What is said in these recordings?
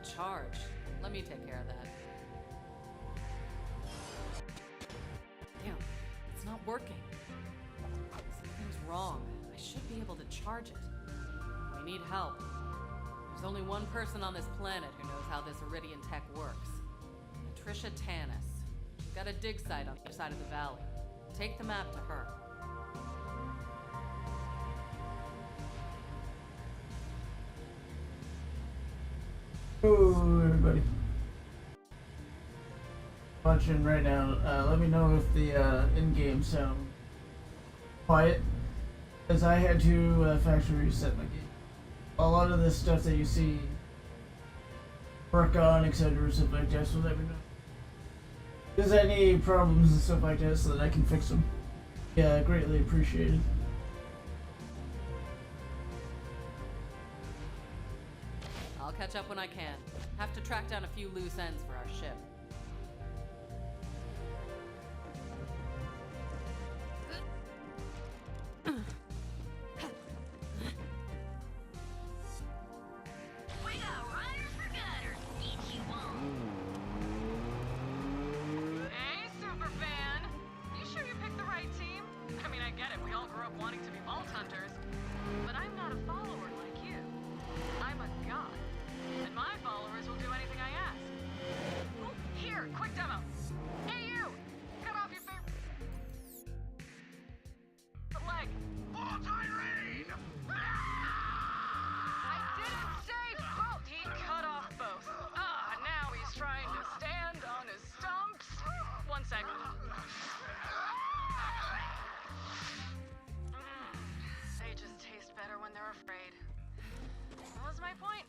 charge. Let me take care of that. Damn, it's not working. Something's wrong. I should be able to charge it. We need help. There's only one person on this planet who knows how this Iridian tech works. Patricia Tanis. She's got a dig site on the other side of the valley. Take the map to her. Hello, everybody. Watching right now. Let me know if the in-game sound quiet, because I had to factory reset my game. A lot of this stuff that you see work on, etc., stuff like that. So let me know if there's any problems and stuff like that, so that I can fix them. Yeah, greatly appreciated. I'll catch up when I can. Have to track down a few loose ends for our ship. We got riders for gutters. Eat you won't. Hey, superfan! You sure you picked the right team? I mean, I get it. We all grew up wanting to be vault hunters. But I'm not a follower like you. I'm a god. And my followers will do anything I ask. Oh, here, quick demo. Hey, you! Cut off your favorite leg. Full tirade! I didn't say both. He cut off both. Now he's trying to stand on his stumps. 1 second. They just taste better when they're afraid. What was my point?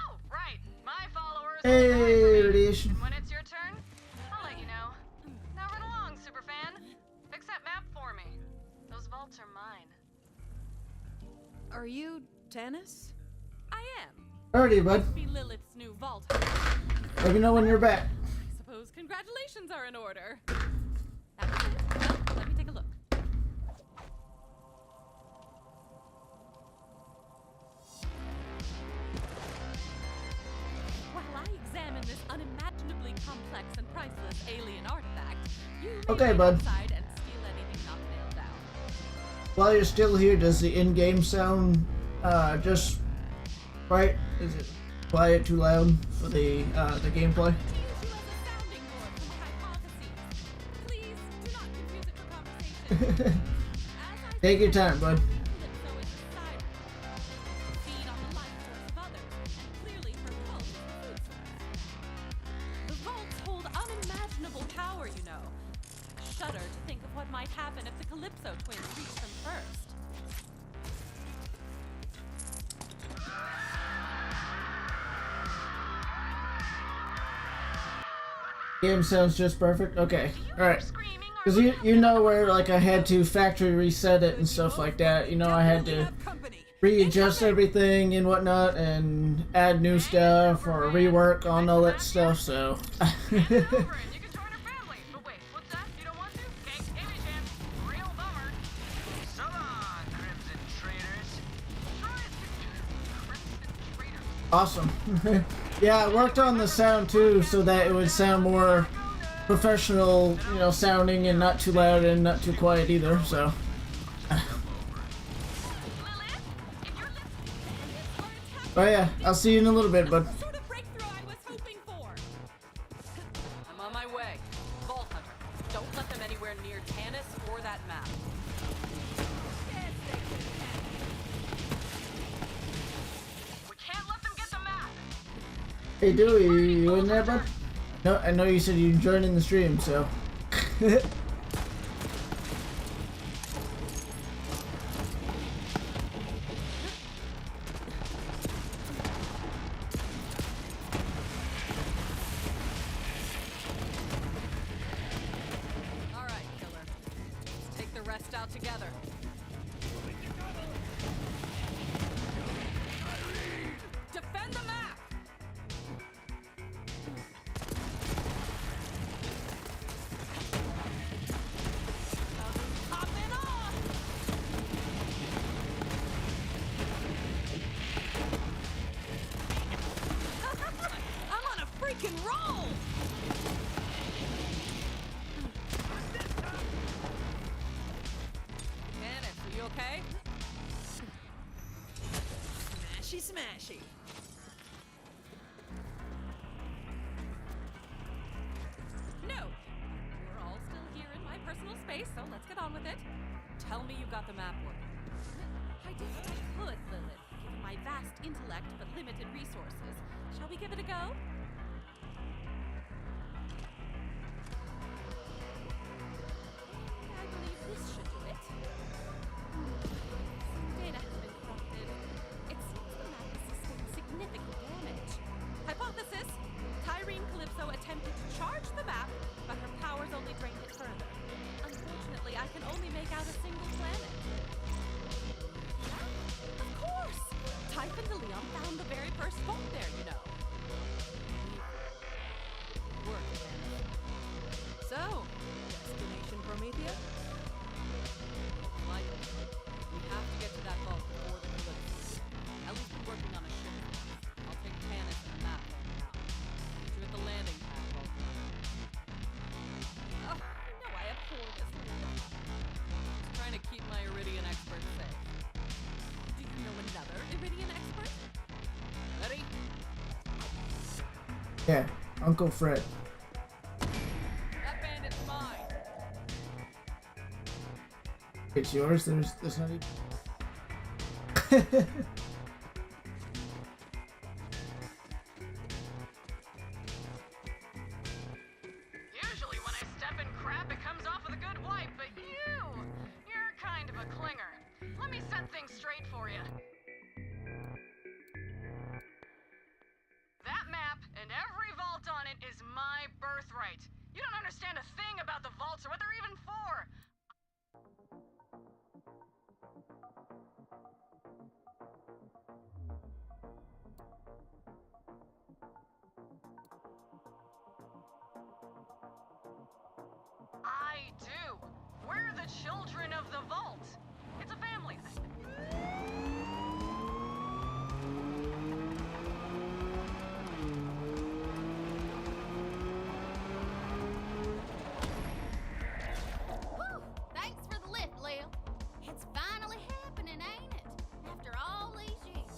Oh, right. My followers will die for Hey, me. radiation. And when it's your turn, I'll let you know. Now run along, superfan. Fix that map for me. Those vaults are mine. Are you Tanis? I am. Alrighty, bud. Be Lilith's new vault. Let me know when you're back. I suppose congratulations are in order. That was it. Well, let me take a look. While I examine this unimaginably complex and priceless alien artifact, you may Okay, go bud. outside and steal anything not nailed down. While you're still here, does the in-game sound just right? Is it quiet, too loud for the gameplay? To use you as a sounding board for my hypotheses. Please do not confuse it for conversation. As I Take your time, bud. Calypso is a siren. To feed on the life force of others, and clearly her cult is the food source. The vaults hold unimaginable power, you know. I shudder to think of what might happen if the Calypso twins reach them first. Game sounds just perfect. Okay, all right. Screaming or Because you know where like I had to factory reset it and stuff like that. You know I had to readjust everything and whatnot and add new stuff or rework on all that stuff. So over and you can join her family. But wait, what's that? You don't want to? Okay, give me a chance. Real bummer. So long, Crimson Traitors. Try it. Crimson Traitors. awesome. Yeah, I worked on the sound too so that it would sound more professional, you know, sounding and not too loud and not too quiet either. So Lilith, if you're listening, oh yeah, I'll see you in a little bit, bud. Sort of breakthrough I was hoping for. I'm on my way. Vault Hunter, don't let them anywhere near Tanis or that map. we can't let them get the map. Hey Dewey, you in there, bud? No, I know you said you joined in the stream, so. All right, killer. Let's take the rest out together. Defend the map! Popping off! space, so let's get on with it. Tell me you got the map working. I did what I could, Lilith, given my vast intellect but limited resources. Shall we give it a go? I believe this should do it. Some data has been corrupted. It seems the map has sustained significant damage. Hypothesis: Tyrene Calypso attempted to charge the map, but her powers only drained it further. Unfortunately, I can only make out a single planet. Of course! Typhon de Leon found the very first vault there, you know. Work. So, destination Promethea? Michael, we have to get to that vault before the Calypso. Ellie's been working on a ship. I'll take Tannis and the map right now. Meet you at the landing pad, Vulcan. Oh, no, I abhor this land. Just trying to keep my Iridian expert safe. Do you know another Iridian expert? Ready? Yeah, Uncle Fred. That bandit's mine. It's yours. There's not even. Usually when I step in crap, it comes off with a good wipe, but you're kind of a clinger. Let me set things straight for you. That map and every vault on it is my birthright. You don't understand a thing about the vaults or what they're even for. I do. We're the children of the vault. It's a family thing. Whew! Thanks for the lift, Lil. It's finally happening, ain't it? After all these years.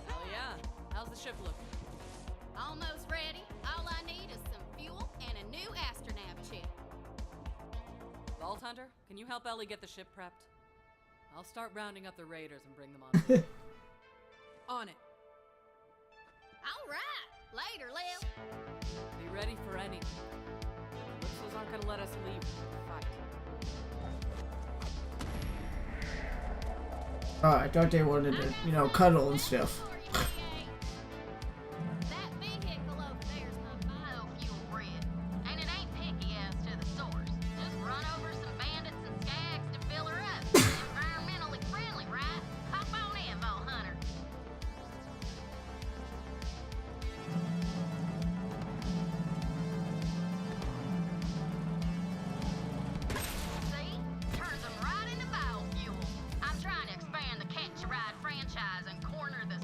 Hell yeah. How's the ship looking? Almost ready. All I need is some fuel and a new astronav chip. Vault Hunter, can you help Ellie get the ship prepped? I'll start rounding up the raiders and bring them on board. On it. All right. Later, Lil. Be ready for anything. The Calypsos aren't gonna let us leave without a fight. Oh, I thought they wanted to, cuddle and stuff. That vehicle over there's my biofuel grid, and it ain't picky as to the source. Just run over some bandits and skags to fill her up. Environmentally friendly, right? Hop on in, Vault Hunter. See? Turns them right into biofuel. I'm trying to expand the Catch a Ride franchise and corner the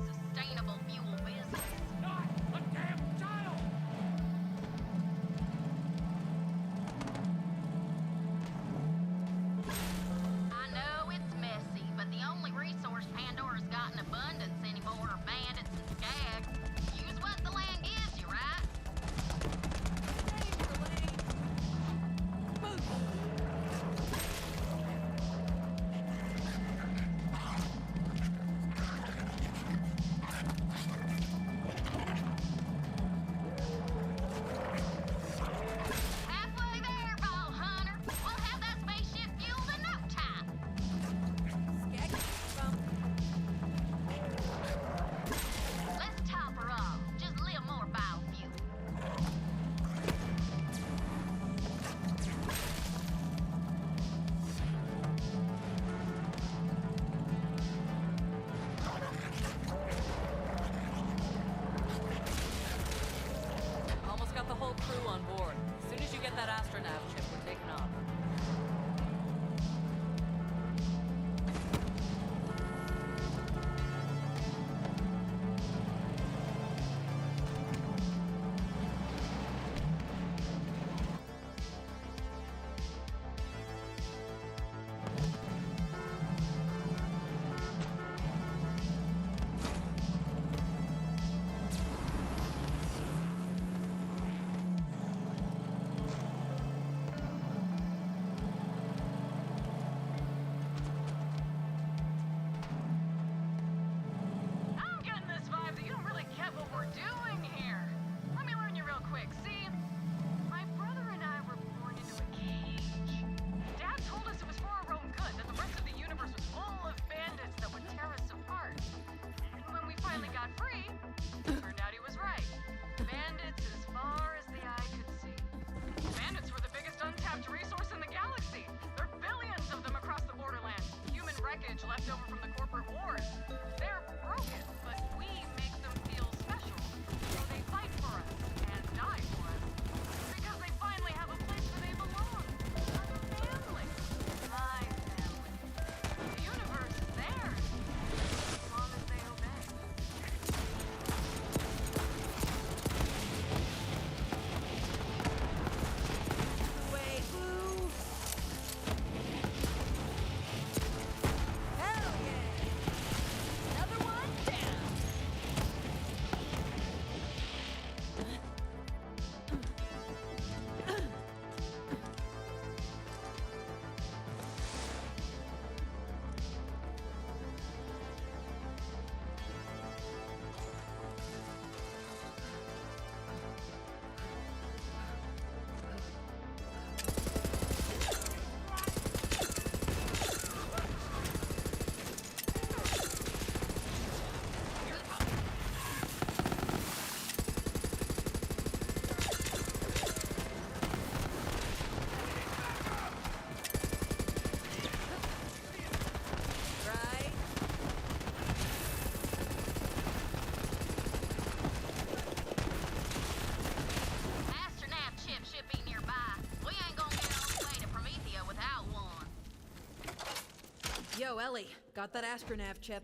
So, Ellie, got that astronav chip?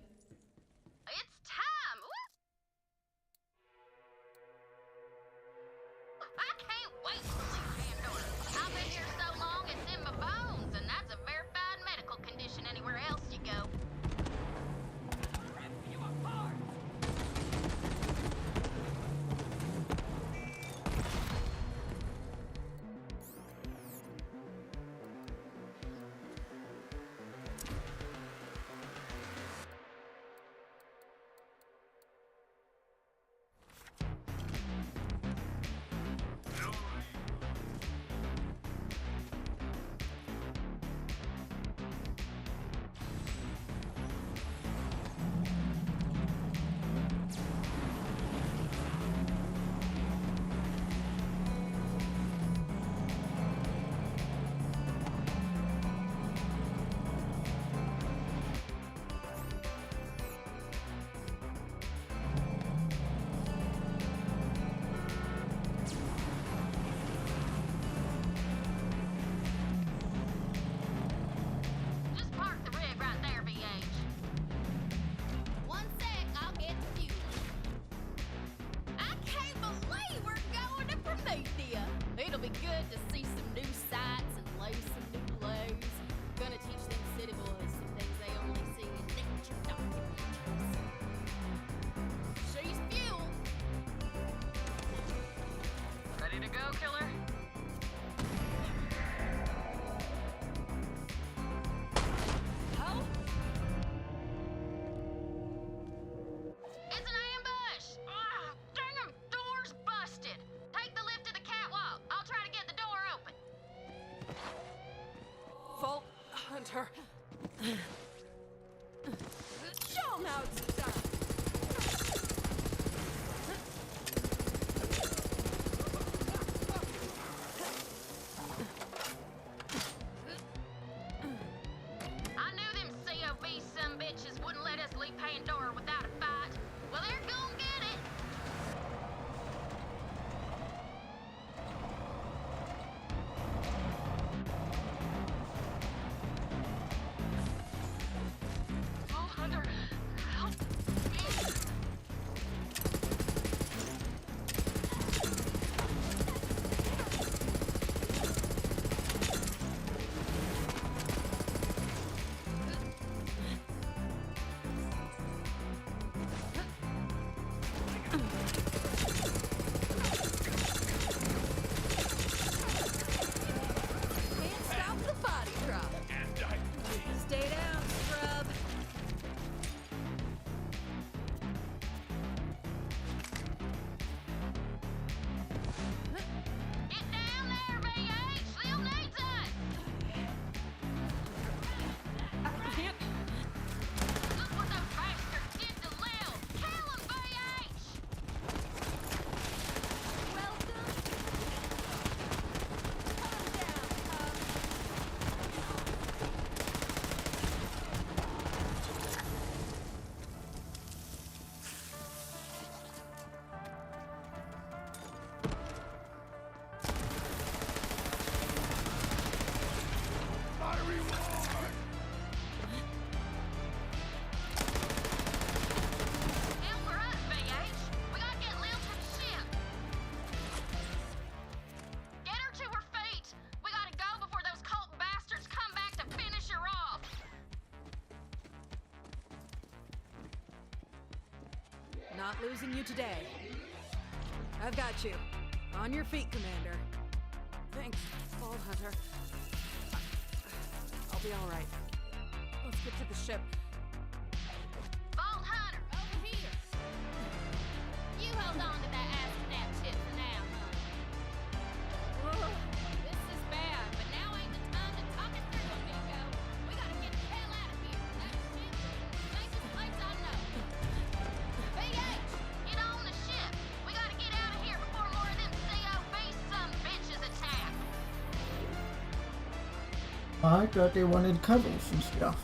It's time! Woo! I can't wait to leave Pandora. I've been here so long it's in my bones, and that's a verified medical condition anywhere else you go. Just park the rig right there, BH. One sec, I'll get to you. I can't believe we're going to Promethea. It'll be good to see some new sights and lay some new lows. Gonna teach them city boys some things they only see in nature documentaries. She's fuel. Ready to go, killer? Ho? It's an ambush! Ah, dang 'em! Door's busted! Take the lift to the catwalk. I'll try to get the door open. Vault Hunter. Show 'em how it's done. I knew them COB sumbitches wouldn't let us leave Pandora without a fight. Well, they're gonna get it. Vault Hunter, help me! Can't stop the body drop. Stay down, scrub. Get down there, VH! Still needs us! I can't. Look what those bastards did to Lil! Kill him, VH! Welcome. Calm down, Pup. And we're up, VH! We gotta get Lil to the ship! Get her to her feet! We gotta go before those cult bastards come back to finish her off! Not losing you today. I've got you. On your feet, Commander. Thanks, Vault Hunter. I'll be all right. Let's get to the ship. Vault Hunter, over here! You hold on to that astronaut ship for now, huh? This is bad, but now ain't the time to talk it through, amigo. We gotta get the hell out of here. That ship is the safest place I know. VH, get on the ship. We gotta get out of here before more of them COB sumbitches attack. I thought they wanted cuddles and stuff.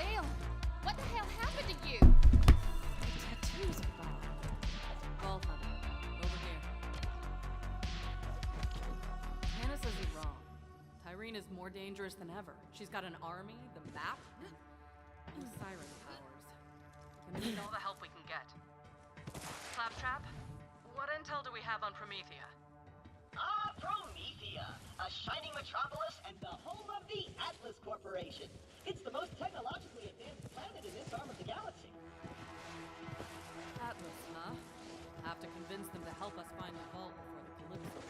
Well, what the hell happened to you? The tattoos are gone. Ball thunder. Over here. Hannah says he's wrong. Tyreen is more dangerous than ever. She's got an army, the map, and siren powers. We need all the help we can get. Claptrap, what intel do we have on Promethea? Ah, Promethea, a shining metropolis and the home of the Atlas Corporation. It's the most technologically advanced planet in this arm of the galaxy. Atlas, huh? Have to convince them to help us find the vault before the Calypso.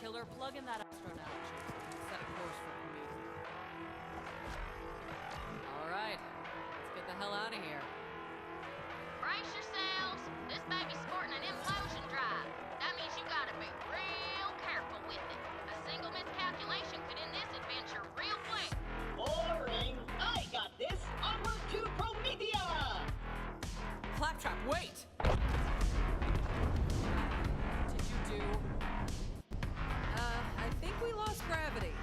Killer, plug in that astronaut chip and set a course for Prometheus. Alright, let's get the hell out of here. Brace yourselves. This baby's sporting an implosion drive. That means you gotta be real careful with it. A single miscalculation could end this adventure real quick. Boring. I got this. Onward to Promethea. Claptrap, wait! Did you do... I think we lost gravity.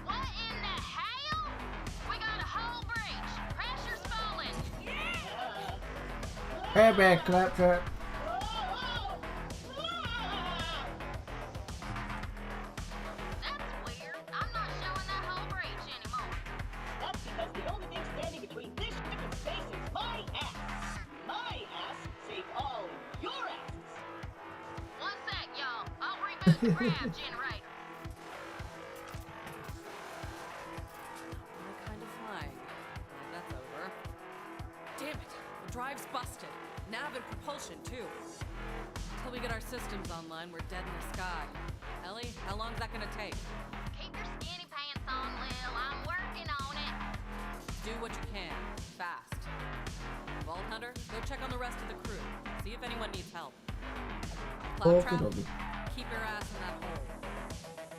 What in the hell? We got a whole breach. Pressure's falling. Hey back, Claptrap. That's weird. I'm not showing that whole breach anymore. That's because the only thing standing between this ship and space is my ass. My ass saved all your asses. One sec, y'all. I'll reboot the grav generator. We're kind of flying. Glad that's over. Damn it! The drive's busted. Nav and propulsion, too. Until we get our systems online, we're dead in the sky. Ellie, how long's that gonna take? Keep your skinny pants on, Lil. I'm working on it. Do what you can. Fast. Vault Hunter, go check on the rest of the crew. See if anyone needs help. Claptrap, Okey-dokey. keep your ass in that hole.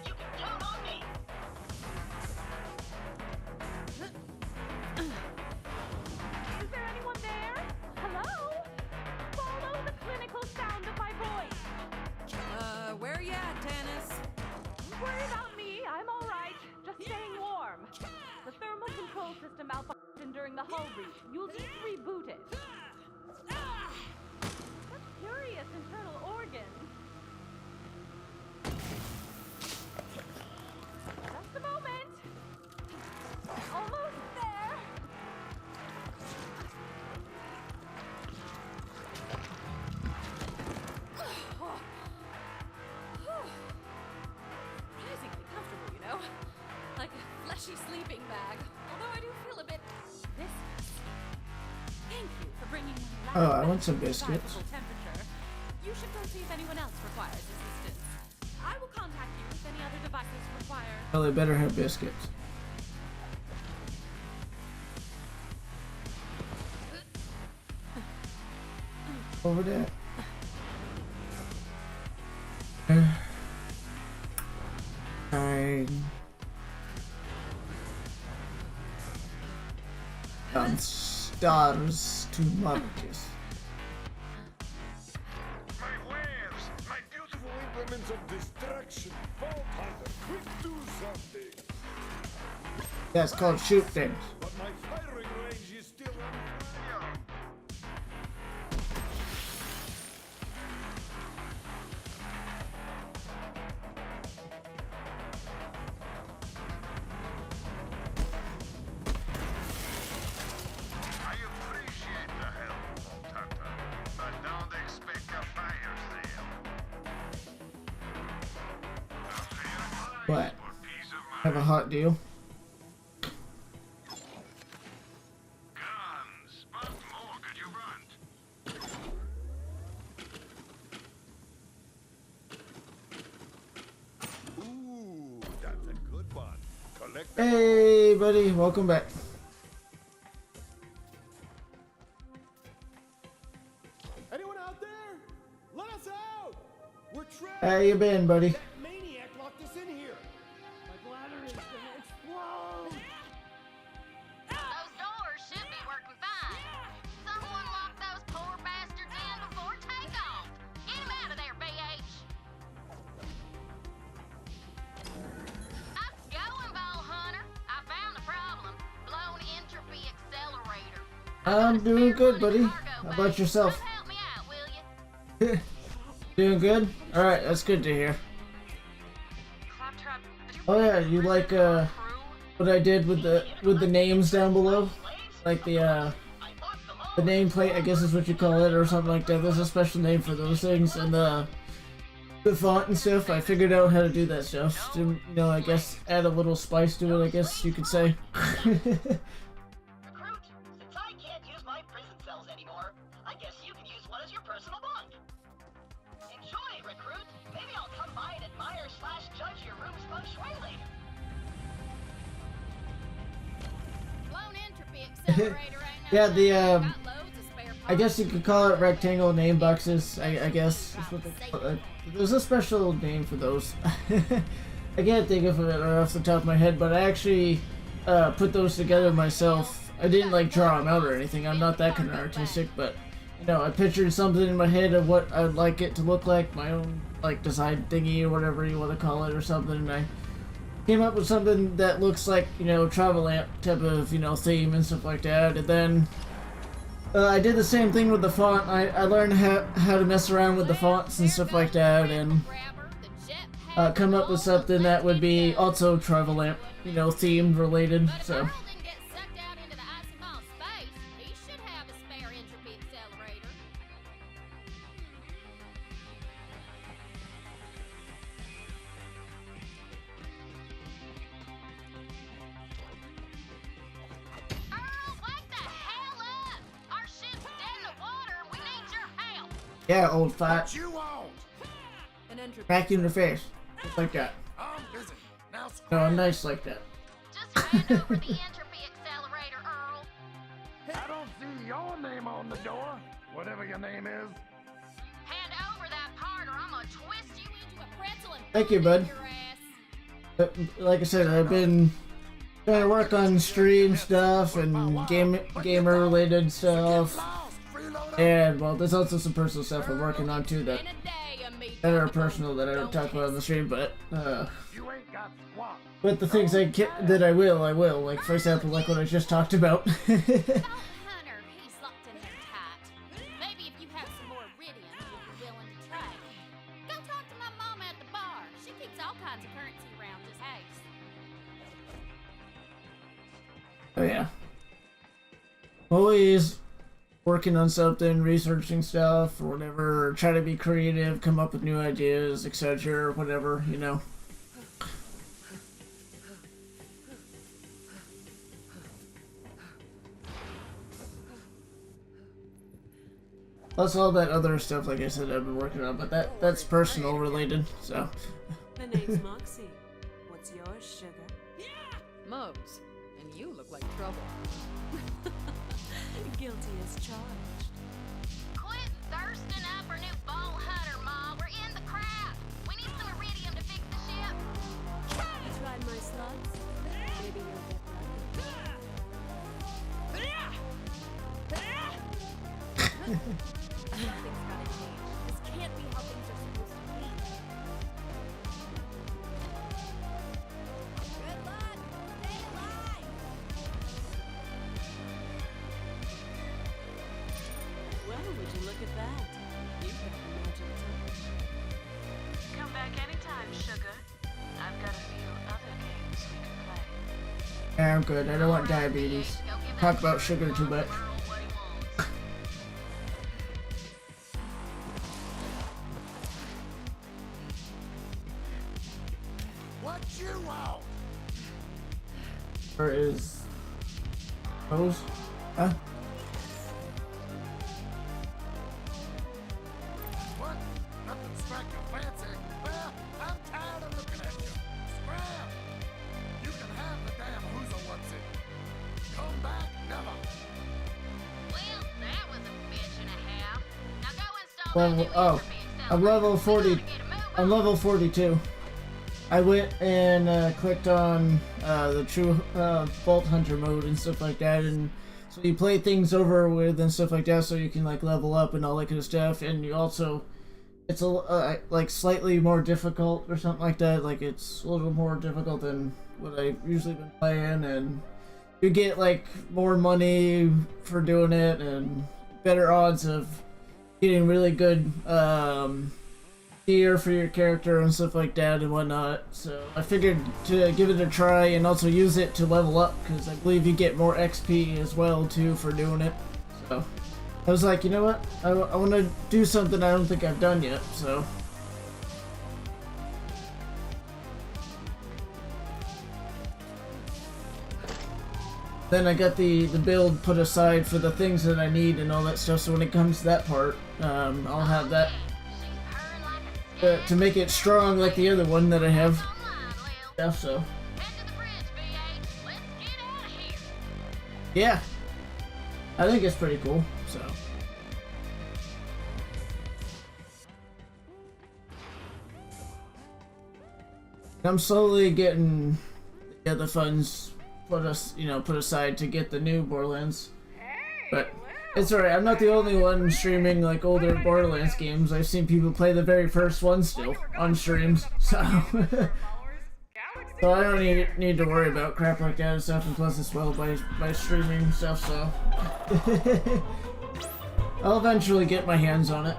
You can count on me. Is there anyone there? Hello? Follow the clinical sound of my voice. Where you at, Dennis? Don't worry about me. I'm all right. Just staying warm. The thermal control system malfunctioned during the hull breach. You'll need to reboot it. Such curious internal organs. Just a moment. Almost there. Surprisingly comfortable, you know? Like a fleshy sleeping bag. Although I do feel a bit viscous. Thank you for bringing my lab Oh, I want some to biscuits. advisable temperature. You should go see if anyone else requires assistance. I will contact you if any other devices require. Well, they better have biscuits. Over there. On stars to Marcus. My wares! My beautiful implements of destruction! Vault Hunter, quick do something! That's called shoot things. But my firing range is still on fire! I appreciate the help, Vault Hunter, but don't expect a fire sale. A fair price What? for peace of mind. Have a hot deal. Guns. What more could you want? Ooh, that's a good one. Collect Hey, buddy, welcome back. Anyone out there? Let us out! We're trapped! How you been, buddy? That maniac locked us in here! My bladder is gonna explode! Those doors should be working fine. Someone lock those poor bastards in before takeoff. Get him out of there, BH. How's it going, Ball Hunter? I found the problem. Blown entropy I'm doing good, buddy. How about yourself? Come help me out, will you? Doing good? Alright, that's good to hear. Claptrap, did you Oh yeah, you like crew? what I did with the names down below? Like the nameplate, I guess is what you call it, or something like that. There's a special name for those things, and the font and stuff. I figured out how to do that stuff. To, you know, I guess add a little spice to it, I guess you could say. Recruit, since I can't use my prison cells anymore, I guess you can use one as your personal bunk. Enjoy, Recruit. Maybe I'll come by and admire/judge your room's feng shui later. Blown entropy accelerator ain't no Yeah, the got loads of spare I guess you could call it rectangle name boxes. I guess is what they call it. There's a special name for those. I can't think of it right off the top of my head, but I actually put those together myself. I didn't like draw them out or anything. I'm not that kind of artistic, but you know, I pictured something in my head of what I'd like it to look like, my own like design thingy or whatever you want to call it or something, and I came up with something that looks like, you know, travel lamp type of, you know, theme and stuff like that. And then I did the same thing with the font. I learned how to mess around with the fonts and stuff like that, and come up with something that would be also travel lamp, you know, themed related. So Earl didn't get sucked out into the icy ball space. He should have a spare entropy accelerator. Earl, wake the hell up! Our ship's dead in the water and we need your help! yeah, old fat, You won't! An entropy. back in the face, just like that. I'm busy. Now No, nice like that. Just hand over the entropy accelerator, Earl. I don't see your name on the door, whatever your name is. Hand over that part or I'm gonna twist you into a pretzel and Thank you, put it in bud. your ass. But like I said, I've been trying to work on stream stuff and gamer related stuff, Lost, freeload up. and well, there's also some personal stuff I'm working on too that In a day of me that are talking personal that I don't talk about on the stream. But You ain't got squat. but the things that I will. Like for example, like what I just talked about. Vault Hunter, he's locked in there tight. Maybe if you have some more iridium, you'd be willing to trade. Go talk to my mom at the bar. She keeps all kinds of currency around this house. Oh yeah. Always working on something, researching stuff or whatever, try to be creative, come up with new ideas, etc. Whatever, you know. Plus all that other stuff, like I said, I've been working on, but that's personal related, so. The name's Moxie. What's yours, sugar? Moze. And you look like trouble. Guilty as charged. Quit thirsting up our new Vault Hunter, Ma. We're in the crap. We need some iridium to fix the ship. You tried my slugs? Maybe you'll get lucky. Nothing's gotta change. This can't be how things are supposed to be. Good luck. Stay alive. Well, would you look at that? You've got the magic touch. Come back anytime, sugar. I've got a few other games we can play. Yeah, I'm good. I don't want diabetes. Go give Talk that about ship sugar too much. Earl what he wants. What you want? Or is Moze? Huh? What? Nothing strike your fancy? Well, I'm tired of looking at you. Scram! You can have the damn who's what's it. Come back never. Well, that was a bitch and a half. Now go install that Level, new oh, entropy I'm level 40. accelerator. Get a move I'm on. level 42. I went and clicked on the true Vault Hunter mode and stuff like that, and so you play things over with and stuff like that, so you can like level up and all that kind of stuff. And you also, it's a like slightly more difficult or something like that. Like it's a little more difficult than what I've usually been playing, and you get like more money for doing it and better odds of getting really good gear for your character and stuff like that and whatnot. So I figured to give it a try and also use it to level up, because I believe you get more XP as well too for doing it. So I was like, you know what, I want to do something I don't think I've done yet. So then I got the build put aside for the things that I need and all that stuff, so when it comes to that part, I'll have that to make it strong like the other one that I have stuff. So yeah, I think it's pretty cool. So I'm slowly getting the funds put aside to get the new Borderlands, but it's alright. I'm not the only one streaming like older Borderlands games. I've seen people play the very first one still on streams, so so I don't need to worry about crap like that and stuff. And plus, as well by streaming stuff, so I'll eventually get my hands on it.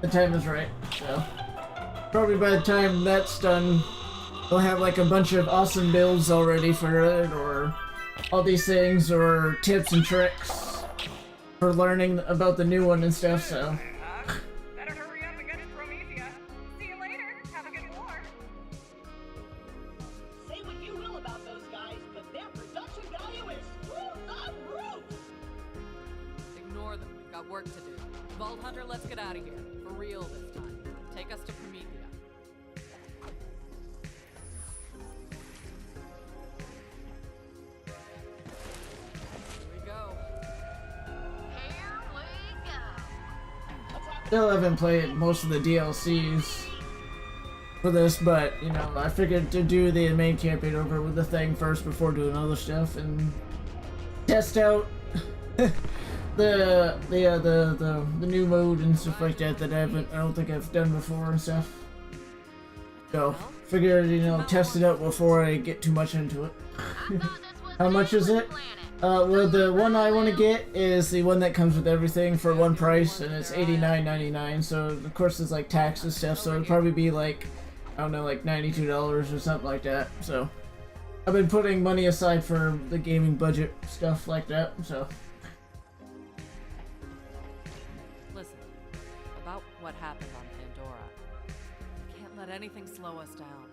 The time is right. So probably by the time that's done, we'll have like a bunch of awesome builds already for it, or all these things, or tips and tricks for learning about the new one and stuff. So Better hurry up and get to Prometheus. See you later. Have a good war. Say what you will about those guys, but their production value is through the roof! Ignore them. We've got work to do. Vault Hunter, let's get out of here. For real this time. Take us to Prometheus. Still haven't played most of the DLCs for this, but you know, I figured to do the main campaign over with the thing first before doing other stuff and test out the new mode and stuff like that I don't think I've done before and stuff. So figured, you know, test it out before I get too much into it. How much is it? Well, the one I want to get is the one that comes with everything for one price, and it's $89.99. So of course there's like tax and stuff, so it'd probably be like, I don't know, like $92 or something like that. So I've been putting money aside for the gaming budget stuff like that. So Listen, about what happened on Pandora, you can't let anything slow us down.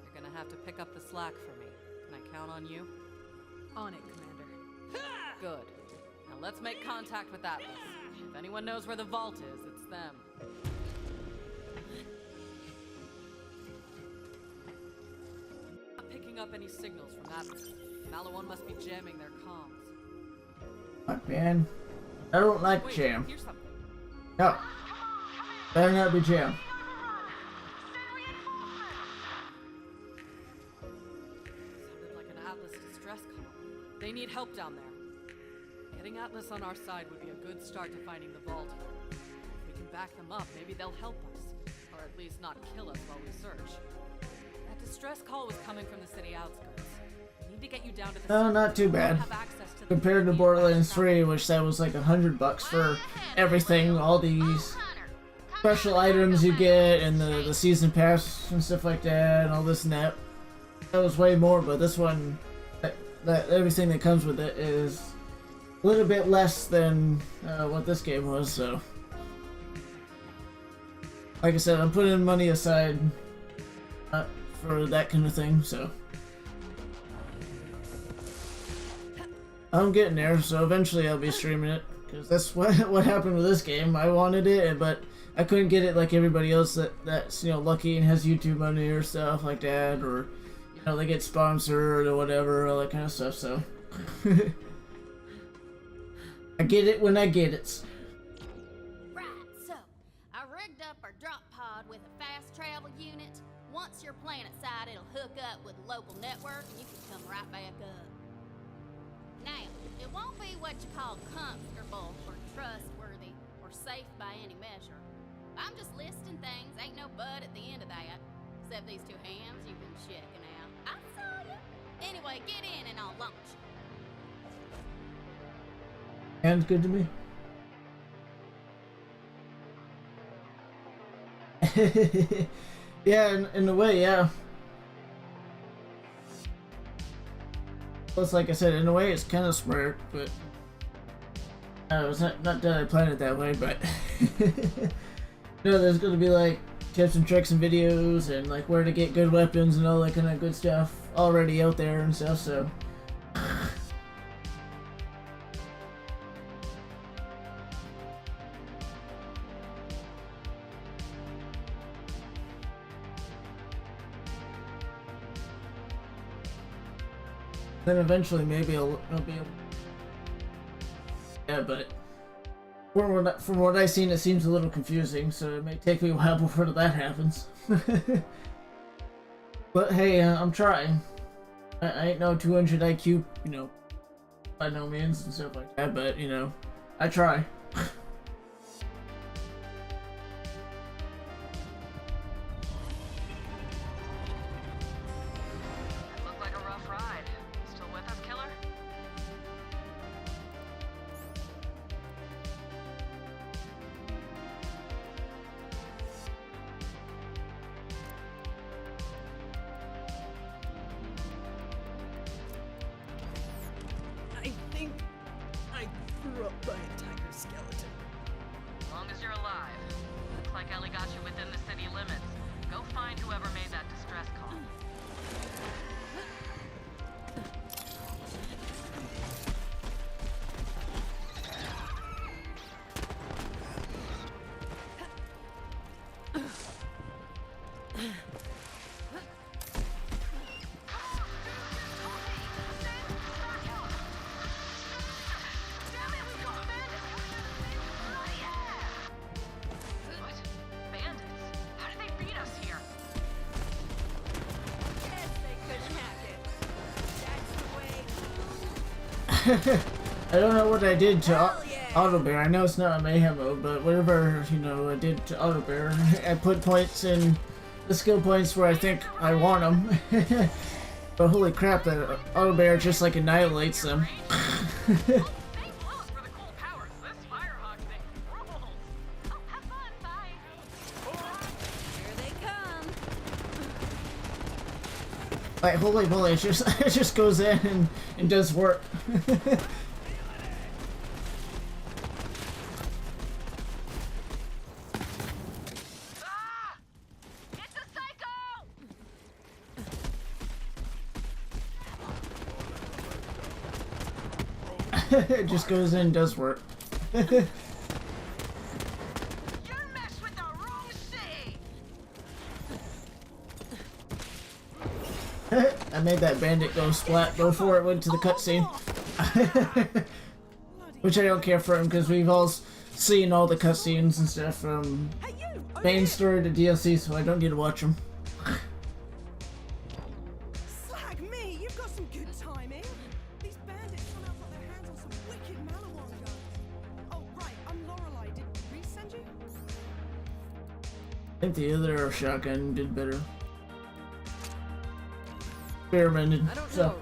You're gonna have to pick up the slack for me. Can I count on you? On it, Commander. Good. Now let's make contact with Atlas. If anyone knows where the vault is, it's them. Not picking up any signals from Atlas. Malawan must be jamming their comms. fuck, man, I don't like Wait, jam. here's something. No, better not be jam. Sounded like an Atlas distress call. They need help down there. Getting Atlas on our side would be a good start to finding the vault. If we can back them up, maybe they'll help us. Or at least not kill us while we search. That distress call was coming from the city outskirts. We need to get you down to the No, not too bad. have access to the Compared to Borderlands 3, which that was like $100 for everything, all these special items you get, and the season pass and stuff like that, and all this and that. That was way more, but this one, that everything that comes with it is a little bit less than what this game was. So, like I said, I'm putting money aside for that kind of thing. So, I'm getting there. So eventually, I'll be streaming it, because that's what happened with this game. I wanted it, but I couldn't get it like everybody else that's, you know, lucky and has YouTube money or stuff like that, or you know, they get sponsored or whatever, all that kind of stuff. So I get it when I get it. Right, so I rigged up our drop pod with a fast travel unit. Once you're planet side, it'll hook up with a local network and you can come right back up. Now, it won't be what you call comfortable or trustworthy or safe by any measure. I'm just listing things, ain't no but at the end of that. Except these two hams you've been checking out. I saw you. Anyway, get in and I'll launch. Sounds good to me. Yeah, in a way, yeah. Well, it's like I said, in a way, it's kind of smart, but it's not that I planned it that way, but no, there's gonna be like tips and tricks and videos and like where to get good weapons and all that kind of good stuff already out there and stuff. So. Then eventually maybe I'll be able. Yeah, but from what I've seen, it seems a little confusing, so it may take me a while before that happens. But hey, I'm trying. I ain't no 200 IQ, you know, by no means and stuff like that, but you know, I try. I don't know what I did to Auto Bear. I know it's not a mayhem mode, but whatever, you know, I did to Auto Bear, I put points in the skill points where I think I want them. But holy crap, that Auto Bear just like annihilates them. Like holy moly, it just goes in and does work. It just goes in and does work. I made that bandit go splat before it went to the cutscene. Which I don't care for him because we've all seen all the cutscenes and stuff from main story to DLC, so I don't need to watch them. Slag me, you've got some good timing. These bandits somehow got their hands on some wicked Malawan guns. Oh right, I'm Lorelei. Did Reese send you? I think the other shotgun did better. Experimented, so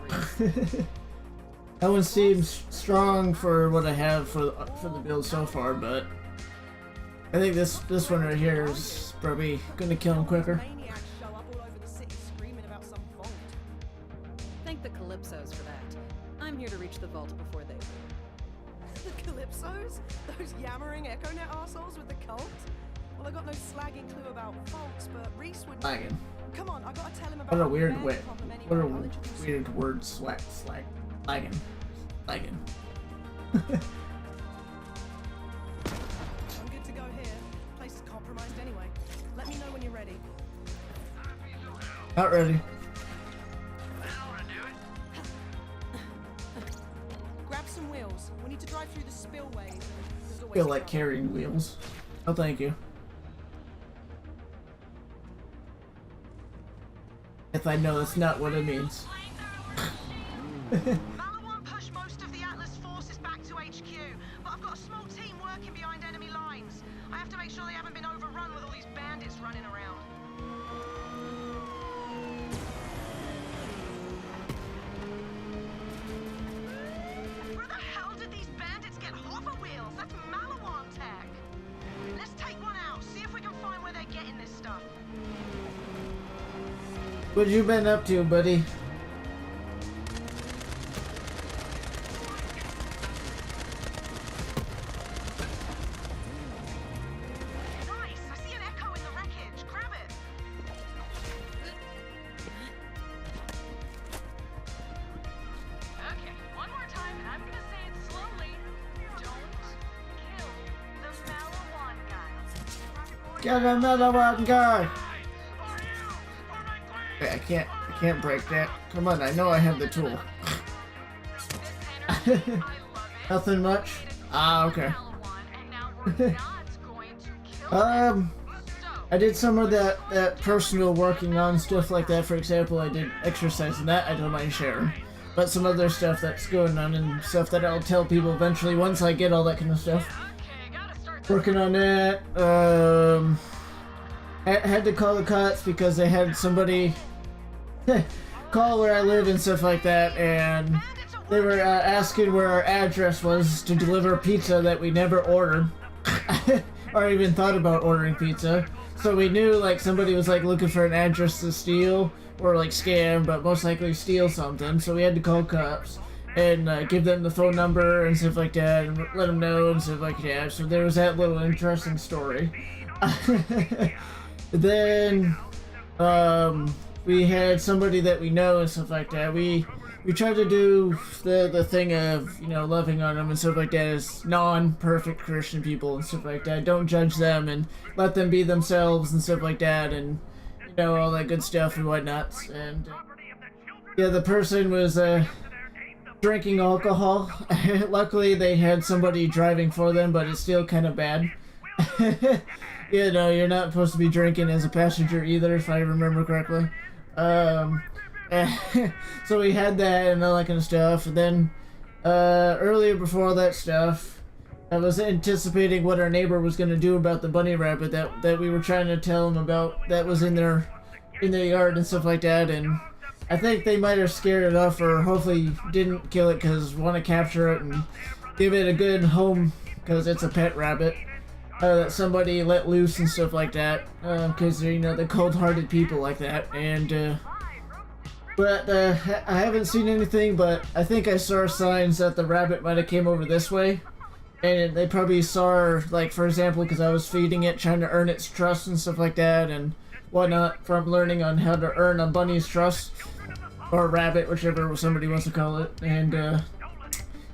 that one seems strong for what I have for the build so far, but I think this one right here is probably gonna kill him quicker. Thank the Calypsos for that. I'm here to reach the vault before they do. The Calypsos? Those yammering EchoNet arseholes with the cult? Well, I got no slagging clue about faults, but Reese would. Slagging. Come on, I gotta tell him about. What a weird way. Anyway. What a weird word. Slag. Slagging. I'm good to go here. Place is compromised anyway. Let me know when you're ready. Not ready. Grab some wheels. We need to drive through the spillways. I feel like carrying wheels. Oh, thank you. If I know that's not what it means. Malawan pushed most of the Atlas forces back to HQ, but I've got a small team working behind enemy lines. I have to make sure they haven't been overrun with all these bandits running around. Where the hell did these bandits get hold What you been up to, buddy? Nice! I see an echo in the wreckage. Grab it. Okay, one more time, and I'm gonna say it slowly. Don't kill the Malawan guy. Get another one, guy. I can't break that. Come on, I know I have the tool. Nothing much. Ah, okay. I did some of that personal working on stuff like that. For example, I did exercise and that I don't mind sharing. But some other stuff that's going on and stuff that I'll tell people eventually once I get all that kind of stuff. Working on that. I had to call the cops because they had somebody call where I live and stuff like that, and they were asking where our address was to deliver pizza that we never ordered or even thought about ordering pizza. So we knew like somebody was like looking for an address to steal or like scam, but most likely steal something. So we had to call cops and give them the phone number and stuff like that and let them know and stuff like that. So there was that little interesting story. Then we had somebody that we know and stuff like that. We tried to do the thing of, you know, loving on them and stuff like that as non-perfect Christian people and stuff like that. Don't judge them and let them be themselves and stuff like that, and you know, all that good stuff and whatnot. And yeah, the person was drinking alcohol. Luckily they had somebody driving for them, but it's still kind of bad. You know, you're not supposed to be drinking as a passenger either, if I remember correctly. So we had that and all that kind of stuff. And then earlier before that stuff, I was anticipating what our neighbor was going to do about the bunny rabbit that we were trying to tell him about that was in their yard and stuff like that. And I think they might have scared it off, or hopefully didn't kill it because want to capture it and give it a good home because it's a pet rabbit. That somebody let loose and stuff like that, because they're, you know, the cold-hearted people like that. And but I haven't seen anything, but I think I saw signs that the rabbit might have came over this way, and they probably saw, like, for example, because I was feeding it, trying to earn its trust and stuff like that and whatnot, from learning on how to earn a bunny's trust, or a rabbit, whichever somebody wants to call it. And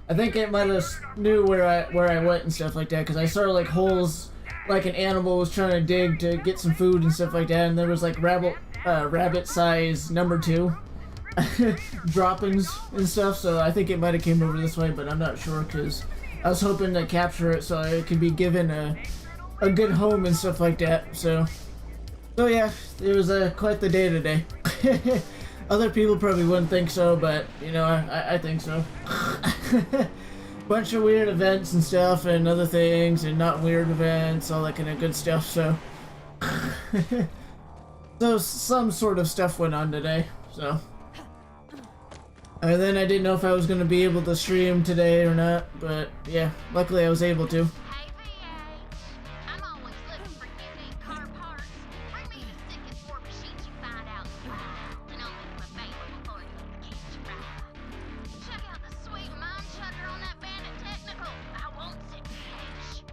I think it might have knew where I went and stuff like that, because I saw like holes, like an animal was trying to dig to get some food and stuff like that, and there was like rabbit size number 2 droppings and stuff. So I think it might have came over this way, but I'm not sure because I was hoping to capture it so it could be given a good home and stuff like that. So yeah, it was quite the day today. Other people probably wouldn't think so, but, you know, I think so. Bunch of weird events and stuff and other things and not weird events, all that kind of good stuff, so. So some sort of stuff went on today, so. And then I didn't know if I was going to be able to stream today or not, but yeah, luckily I was able to. Hey, VA. I'm always looking for unique car parts. Bring me the sickest war machines you find out in the wild, and I'll make them available for you at the Catch a Ride. Check out the sweet mine chucker on that bandit technical. I won't sit cash.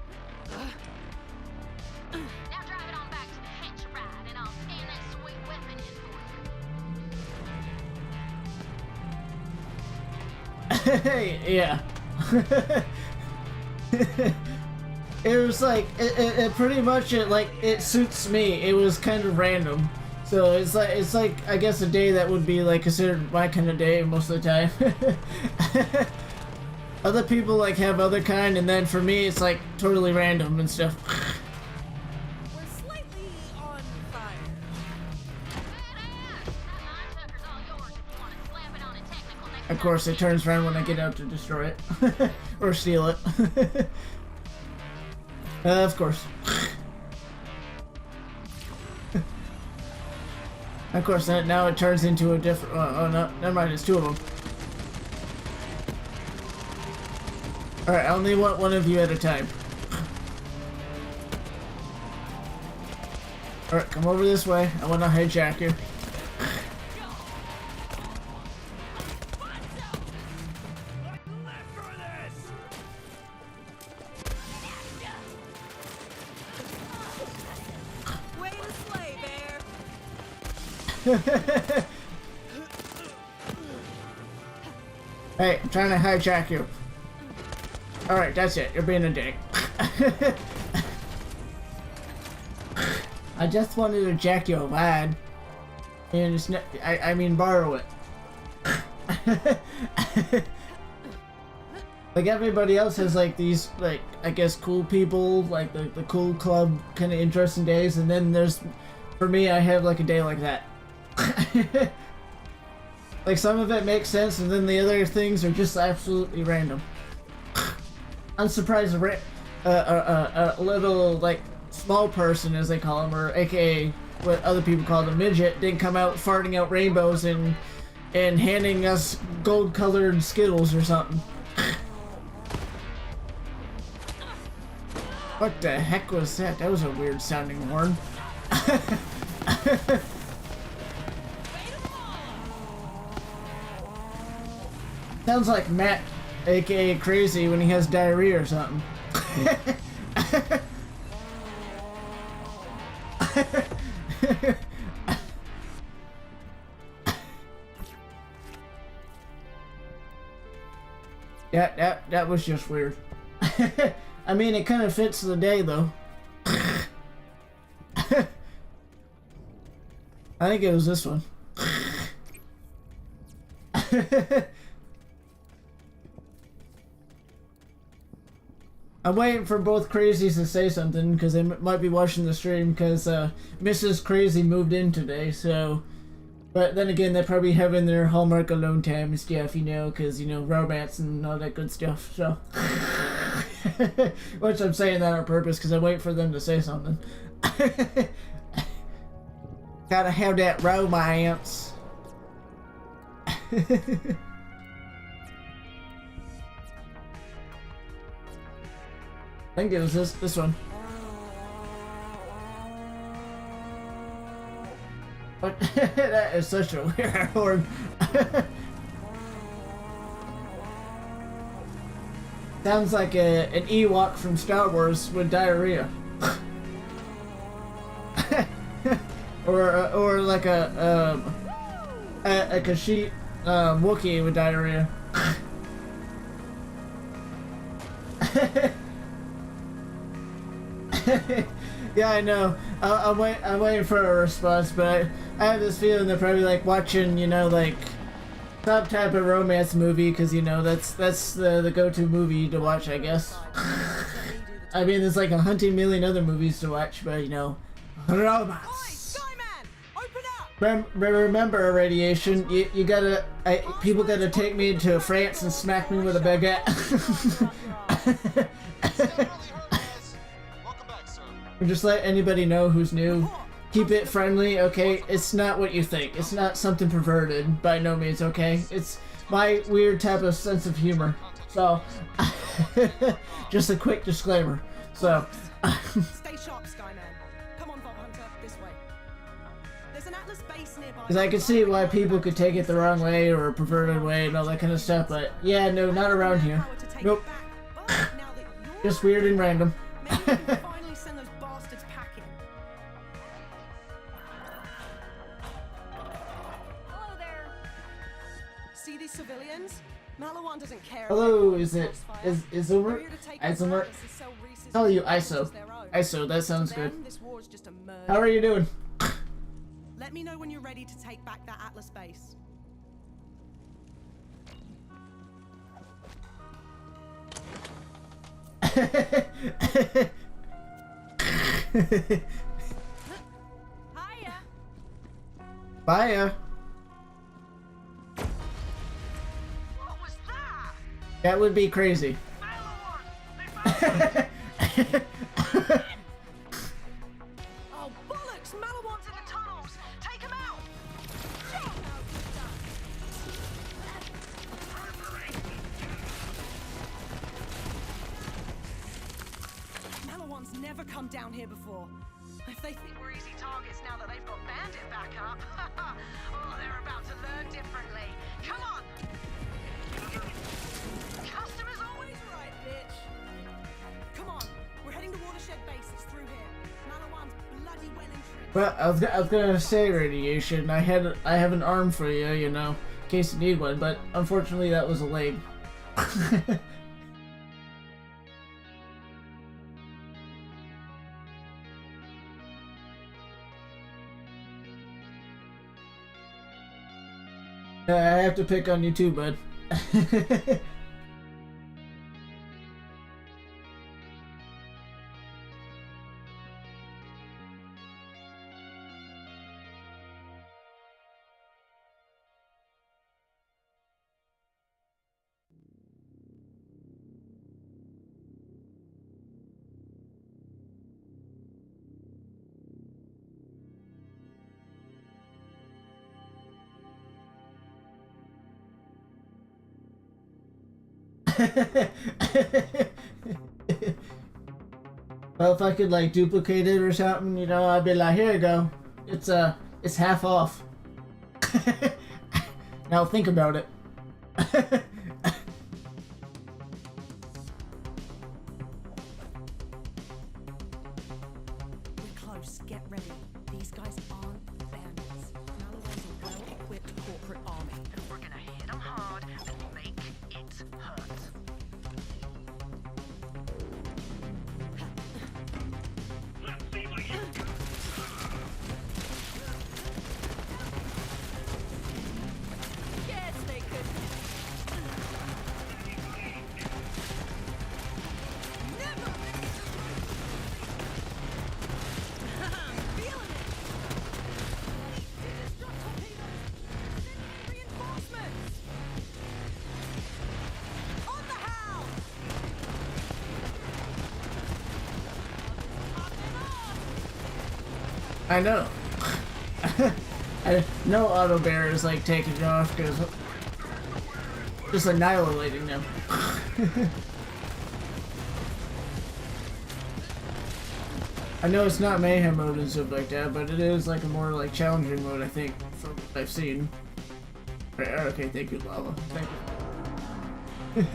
Now drive it on back to the Catch a Ride, and I'll scan that sweet weapon in for you. Yeah. It was like it pretty much it suits me. It was kind of random, so it's like I guess a day that would be like considered my kind of day most of the time. Other people like have other kind, and then for me it's like totally random and stuff. We're slightly on fire. Badass! That mine chucker's all yours if you want to slap it on a technical next Of course, it turns around when I get out to destroy it or steal it. Of course. Of course, now it turns into a different. Oh no, never mind. It's 2 of them. All right, I only want one of you at a time. All right, come over this way. I want to hijack you. Hey, I'm trying to hijack you. Alright, that's it. You're being a dick. I just wanted to jack your lad. And it's not, I mean borrow it. Like everybody else has like these, like, I guess cool people, like the cool club kind of interesting days, and then there's, for me, I have like a day like that. Like some of it makes sense, and then the other things are just absolutely random. I'm surprised a little, like, small person, as they call him, or aka what other people call them, midget, didn't come out farting out rainbows and handing us gold-colored Skittles or something. What the heck was that? That was a weird sounding horn. Sounds like Matt, aka Crazy, when he has diarrhea or something. That was just weird. I mean, it kind of fits the day, though. I think it was this one. I'm waiting for both crazies to say something, because they might be watching the stream, because Mrs. Crazy moved in today, so... But then again, they're probably having their Hallmark alone time and stuff, you know, because, you know, romance and all that good stuff, so... Which I'm saying that on purpose, because I wait for them to say something. Gotta have that romance. I think it was this one. But that is such a weird horn. Sounds like an Ewok from Star Wars with diarrhea. or like a Kashyyyk Wookiee with diarrhea. Yeah, I know. I'm waiting for a response, but I have this feeling they're probably like watching, you know, like some type of romance movie, because, you know, that's the go-to movie to watch, I guess. I mean, there's like 100 million other movies to watch, but, you know, romance. Remember, Radiation, you gotta, people gotta take me to France and smack me with a baguette. Just let anybody know who's new. Keep it friendly, okay? It's not what you think. It's not something perverted, by no means, okay? It's my weird type of sense of humor. So, just a quick disclaimer. So, Stay sharp, Skyman. Come on, Vault Hunter, this way. There's an Atlas base nearby. because I can see why people could take it the wrong way or a perverted way and all that kind of stuff, but yeah, no, not around here. Nope. Just weird and random. Finally send those bastards packing. Hello there. See these civilians? Malawan doesn't care. Hello, is Isomer? Isomer? Tell you ISO. ISO, that sounds good. How are you doing? Let me know when you're ready to take back that Atlas base. Hiya. Bye. What was that? That would be crazy. Oh, bollocks! Malawan's in the tunnels! Take him out! Malawan's never come down here before. If they think We're easy targets now that they've got Bandit back up. Oh, they're about to learn differently. Come on! Customers always right, bitch. Come on, we're heading to Watershed Base. It's through here. Malawan's bloody well entrenched. Well, I was gonna say radiation. I have an arm for you, you know, in case you need one. But unfortunately, that was a leg. I have to pick on you too, bud. Well, if I could like duplicate it or something, you know, I'd be like, here you go. It's half off. Now think about it. We're close. Get ready. These guys aren't bandits. Malawang's a well-equipped corporate army. And we're gonna hit them hard and make it hurt. Yes, they could. Never! Feeling it! Destruct torpedoes! Sending reinforcements! On the house! I know. No auto bear is like taking it off because just annihilating them. I know it's not mayhem mode and stuff like that, but it is like a more like challenging mode, I think, from what I've seen. Okay, thank you, Lava. Thank you.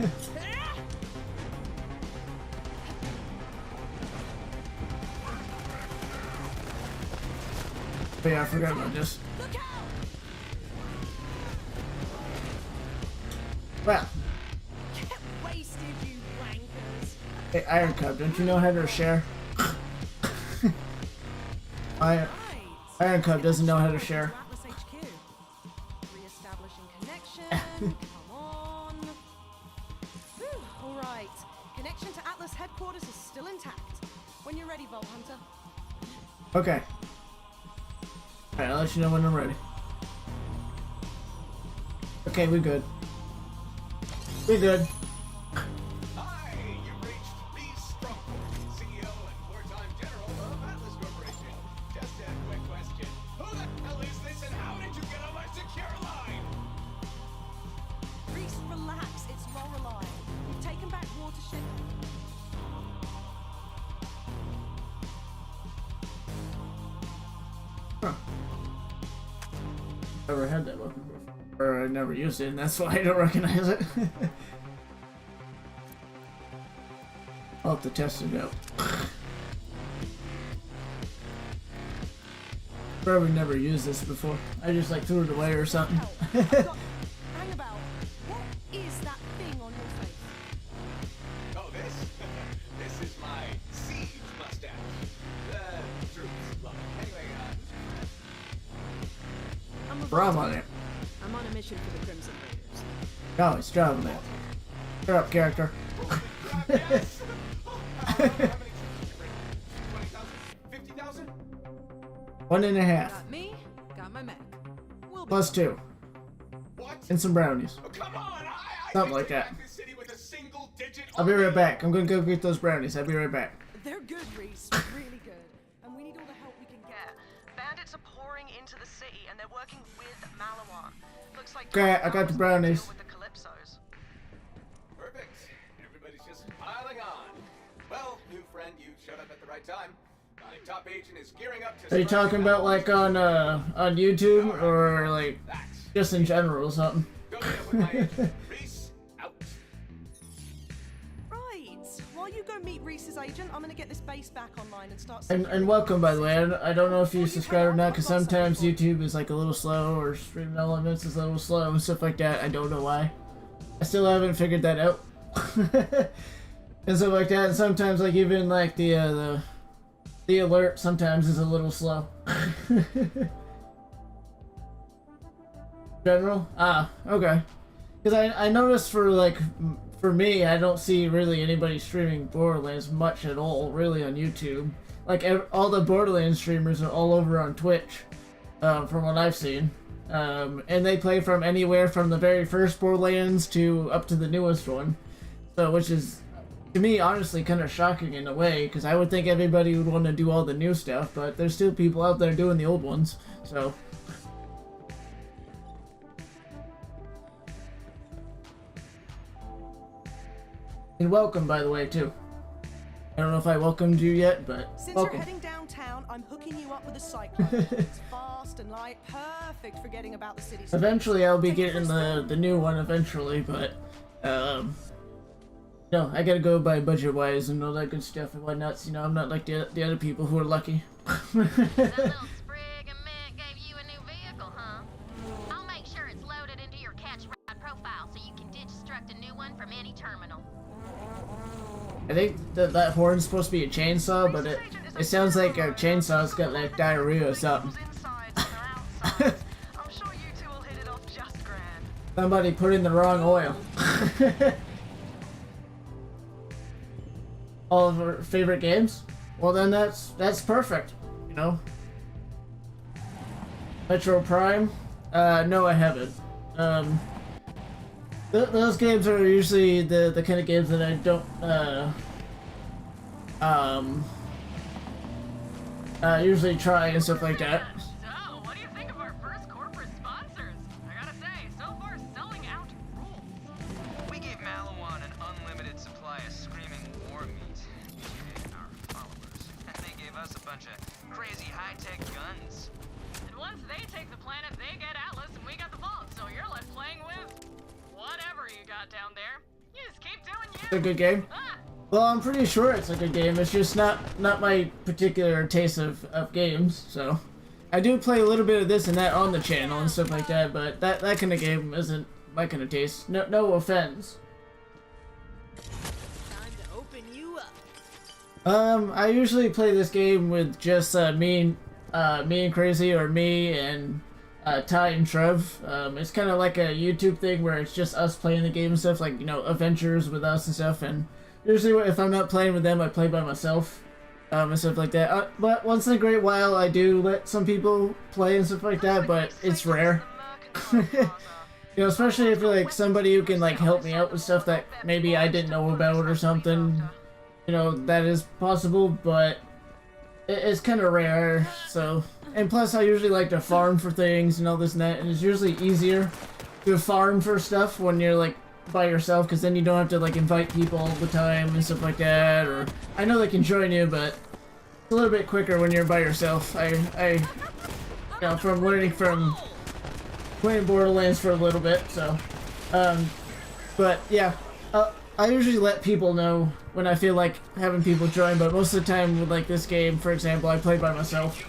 But yeah, I forgot about this. Well, Get wasted, you wankers. hey, Iron Cup, don't you know how to share? Iron Cup doesn't know how to share. Atlas HQ. Re-establishing connection. Come on. Whew, all right. Connection to Atlas headquarters is still intact. When you're ready, Vault Hunter. Okay. Alright, I'll let you know when I'm ready. Okay, we good. We good. Hi, you reached Lee Stronghold, CEO and wartime general of Atlas Corporation. Just a quick question. Who the hell is this and how did you get on my secure line? Reese, relax. It's Lorelei. We've taken back Watership. Huh. Never had that weapon before. Or I never used it, and that's why I don't recognize it. I'll have to test it out. Probably never used this before. I just like threw it away or something. Hang about. What is that thing on your face? Oh, this? This is my siege mustache. Troops love it. Anyway, I'm a Bravo there. I'm on a mission for the Crimson Raiders. No, it's driving there. Shut up, character. yes! How many troops did you bring? 20,000? 50,000? 1.5. Got me, got my mech. We'll be Plus 2. What? And some brownies. Oh, come on! I Something can like that. take back this city with a single digit I'll be army. right back. I'm gonna go get those brownies. I'll be right back. They're good, Reese. Really good. And we need all the help we can get. Bandits are pouring into the city and they're working with Malawan. Looks like Okay, I got the brownies. with the Calypsos. Perfect. Everybody's just piling on. Well, new friend, you showed up at the right time. My top agent is gearing up to. Are you talking about like on YouTube or like That's just in general or something? go deal with my agent. Reese, out. Right. While you go meet Reese's agent. I'm gonna get this base back online and start. And welcome, by the way. I don't know if you subscribe or not, because sometimes YouTube is like a little slow, or streaming elements is a little slow and stuff like that. I don't know why. I still haven't figured that out. And stuff like that. And sometimes, like, even like the alert sometimes is a little slow. General? Ah, okay. Because I noticed for me, I don't see really anybody streaming Borderlands much at all, really, on YouTube. Like, all the Borderlands streamers are all over on Twitch, from what I've seen. And they play from anywhere from the very first Borderlands to up to the newest one. So, which is, to me, honestly, kind of shocking in a way, because I would think everybody would want to do all the new stuff, but there's still people out there doing the old ones, so... And welcome, by the way, too. I don't know if I welcomed you yet, but Since welcome. you're heading downtown, I'm hooking you up with a cyclone. It's fast and light, perfect for getting about the city. Eventually, I'll be getting the new one eventually, but no, I gotta go by budget-wise and all that good stuff and whatnot. You know, I'm not like the other people who are lucky. That little sprig of mint gave you a new vehicle, huh? I'll make sure it's loaded into your catch ride profile so you can destruct a new one from any terminal. I think that horn's supposed to be a chainsaw, but it sounds like a chainsaw's got like diarrhea or something. I'm sure you two will hit it off just grand. Somebody put in the wrong oil. All of our favorite games? Well, then that's perfect, you know? Metro Prime? No, I haven't. Those games are usually the kind of games that I don't, usually try and stuff like that. So, what do you think of our first corporate sponsors? I gotta say, so far selling out rules. We gave Malawan an unlimited supply of screaming war meat, aka our followers, and they gave us a bunch of crazy high-tech guns. And once they take the planet, they get Atlas, and we got the vault, so you're left playing with whatever you got down there. You just keep doing you. It's a good game. Well, I'm pretty sure it's a good game. It's just not my particular taste of games. So, I do play a little bit of this and that on the channel and stuff like that. But that kind of game isn't my kind of taste. No offense. Time to open you up. I usually play this game with just me and Crazy, or me and Ty and Trev. It's kind of like a YouTube thing where it's just us playing the game and stuff, like, you know, adventures with us and stuff. And usually if I'm not playing with them, I play by myself, and stuff like that. But once in a great while, I do let some people play and stuff like that, but it's rare. You know, especially if you're like somebody who can like help me out with stuff that maybe I didn't know about or something. You know, that is possible, but it's kind of rare, so... And plus, I usually like to farm for things and all this and that, and it's usually easier to farm for stuff when you're, like, by yourself, because then you don't have to, like, invite people all the time and stuff like that, or... I know they can join you, but it's a little bit quicker when you're by yourself. You know, from learning from playing Borderlands for a little bit, so... But, yeah. I usually let people know when I feel like having people join, but most of the time with, like, this game, for example, I play by myself.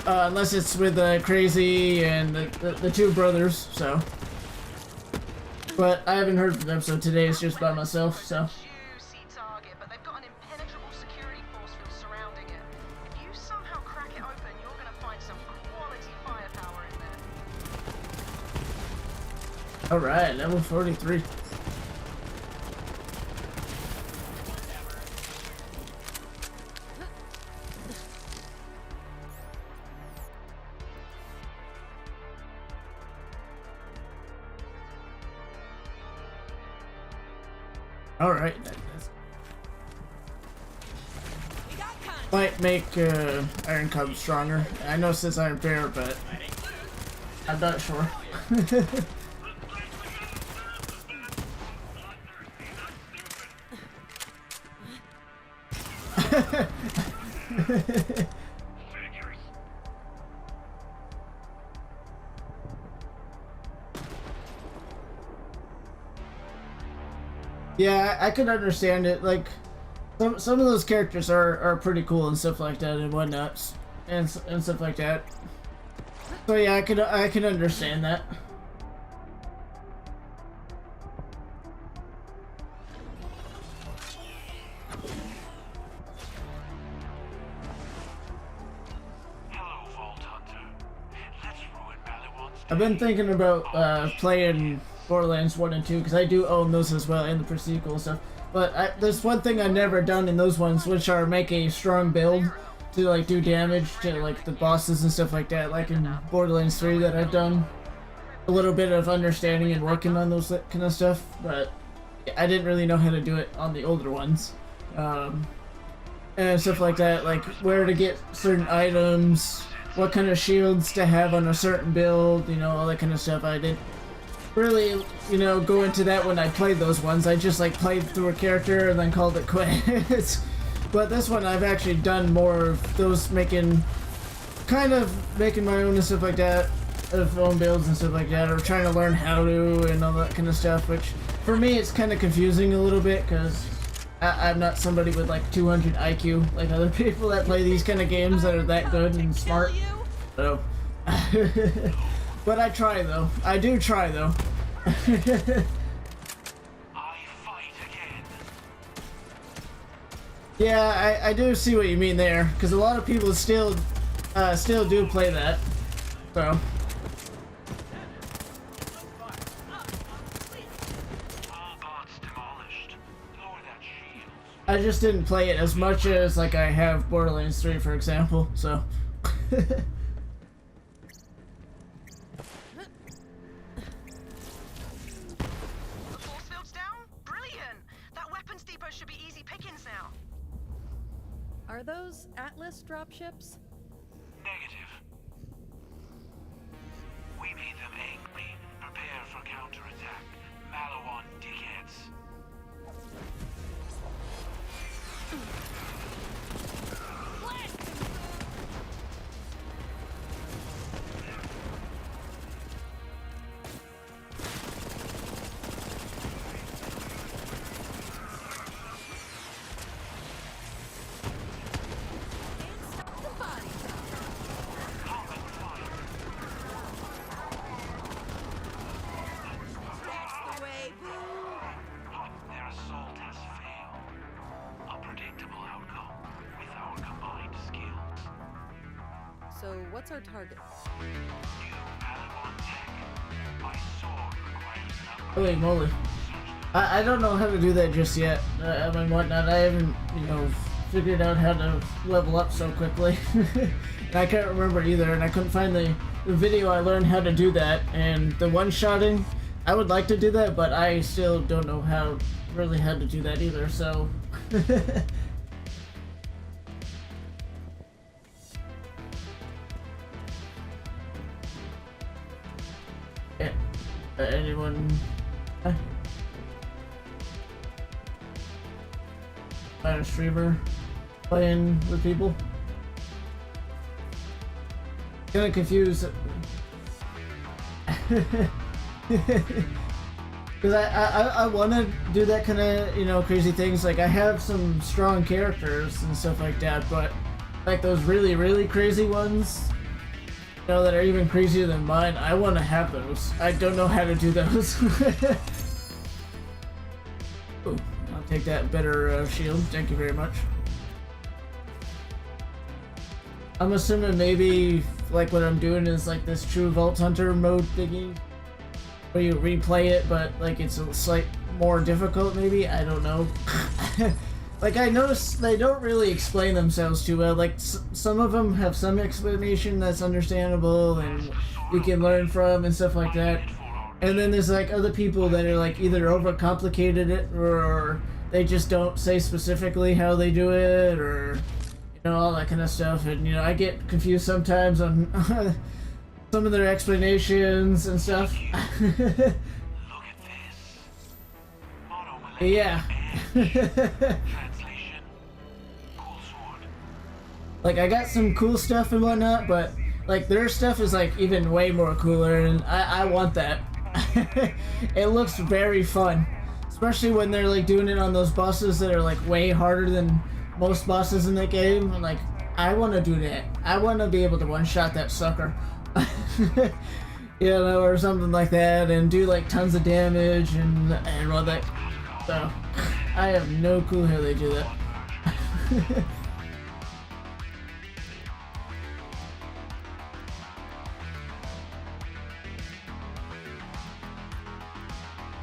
Unless it's with Crazy and the two brothers, so. But I haven't heard from them, so today it's just by myself, so. Juicy target, but they've got an impenetrable security force field surrounding it. If you somehow crack it open, you're gonna find some quality firepower in there. Alright, level 43. Alright, might make Iron Cub stronger. I know it says Iron Bear, but I'm not sure. Yeah, I could understand it. Like, some of those characters are pretty cool and stuff like that and whatnot, and stuff like that. So yeah, I can understand that. I've been thinking about playing Borderlands 1 and 2 because I do own those as well and the pre-sequel and stuff. But there's one thing I've never done in those ones, which are make a strong build to like do damage to like the bosses and stuff like that. Like in Borderlands 3 that I've done a little bit of understanding and working on those kind of stuff, but I didn't really know how to do it on the older ones. And stuff like that, like where to get certain items, what kind of shields to have on a certain build, you know, all that kind of stuff. I didn't really, you know, go into that when I played those ones. I just like played through a character and then called it quits. But this one I've actually done more of those, kind of making my own and stuff like that, of own builds and stuff like that, or trying to learn how to and all that kind of stuff, which for me it's kind of confusing a little bit because I'm not somebody with like 200 IQ like other people that play these kind of games that are that good and smart. So, but I try though. I do try though. Yeah, I do see what you mean there, because a lot of people still do play that. So. I just didn't play it as much as like I have Borderlands 3, for example, so. The force field's down? Brilliant! That weapons depot should be easy pickings now. Are those Atlas dropships? Negative. We made them angry. Prepare for counterattack. Malawan dickheads. So what's our target? Holy moly. I don't know how to do that just yet. I mean, whatnot. I haven't, you know, figured out how to level up so quickly. And I can't remember either, and I couldn't find the video I learned how to do that. And the one-shotting, I would like to do that, but I still don't know how to do that either, so. Yeah. Anyone? A streamer playing with people? Kinda confused. Because I want to do that kind of, you know, crazy things. Like, I have some strong characters and stuff like that, but like those really, really crazy ones, you know, that are even crazier than mine, I want to have those. I don't know how to do those. Ooh, I'll take that better shield. Thank you very much. I'm assuming maybe like what I'm doing is like this true Vault Hunter mode thingy, where you replay it, but like it's a slight more difficult maybe? I don't know. Like, I noticed they don't really explain themselves too well. Like, some of them have some explanation that's understandable and you can learn from and stuff like that. And then there's like other people that are like either overcomplicated it or they just don't say specifically how they do it, or you know, all that kind of stuff. And you know, I get confused sometimes on some of their explanations and stuff. Yeah. Like, I got some cool stuff and whatnot, but like their stuff is like even way more cooler, and I want that. It looks very fun, especially when they're like doing it on those bosses that are like way harder than most bosses in the game. I'm like, I want to do that. I want to be able to one-shot that sucker. You know, or something like that, and do like tons of damage and all that. So, I have no clue how they do that.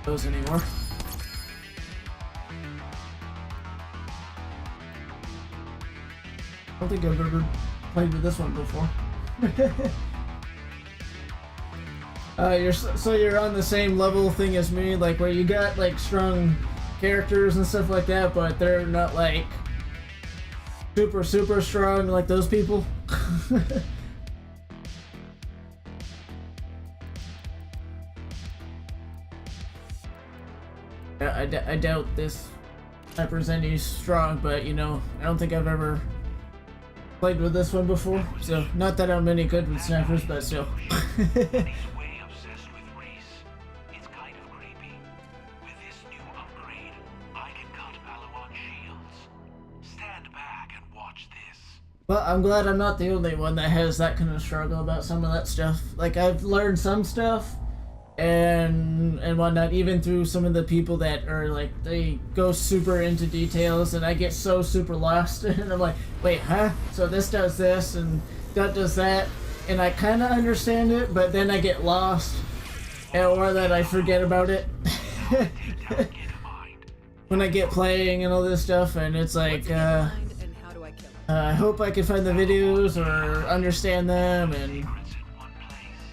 Those anymore. I don't think I've ever played with this one before. You're on the same level thing as me, like where you got like strong characters and stuff like that, but they're not like super strong like those people. I doubt this sniper's any strong, but you know, I don't think I've ever played with this one before, so not that I'm any good with snipers, but still. Well, I'm glad I'm not the only one that has that kind of struggle about some of that stuff. Like, I've learned some stuff and whatnot, even through some of the people that are like, they go super into details, and I get so super lost, and I'm like, wait, huh? So this does this, and that does that, and I kind of understand it, but then I get lost, or that I forget about it. When I get playing and all this stuff, and it's like, I hope I can find the videos or understand them, and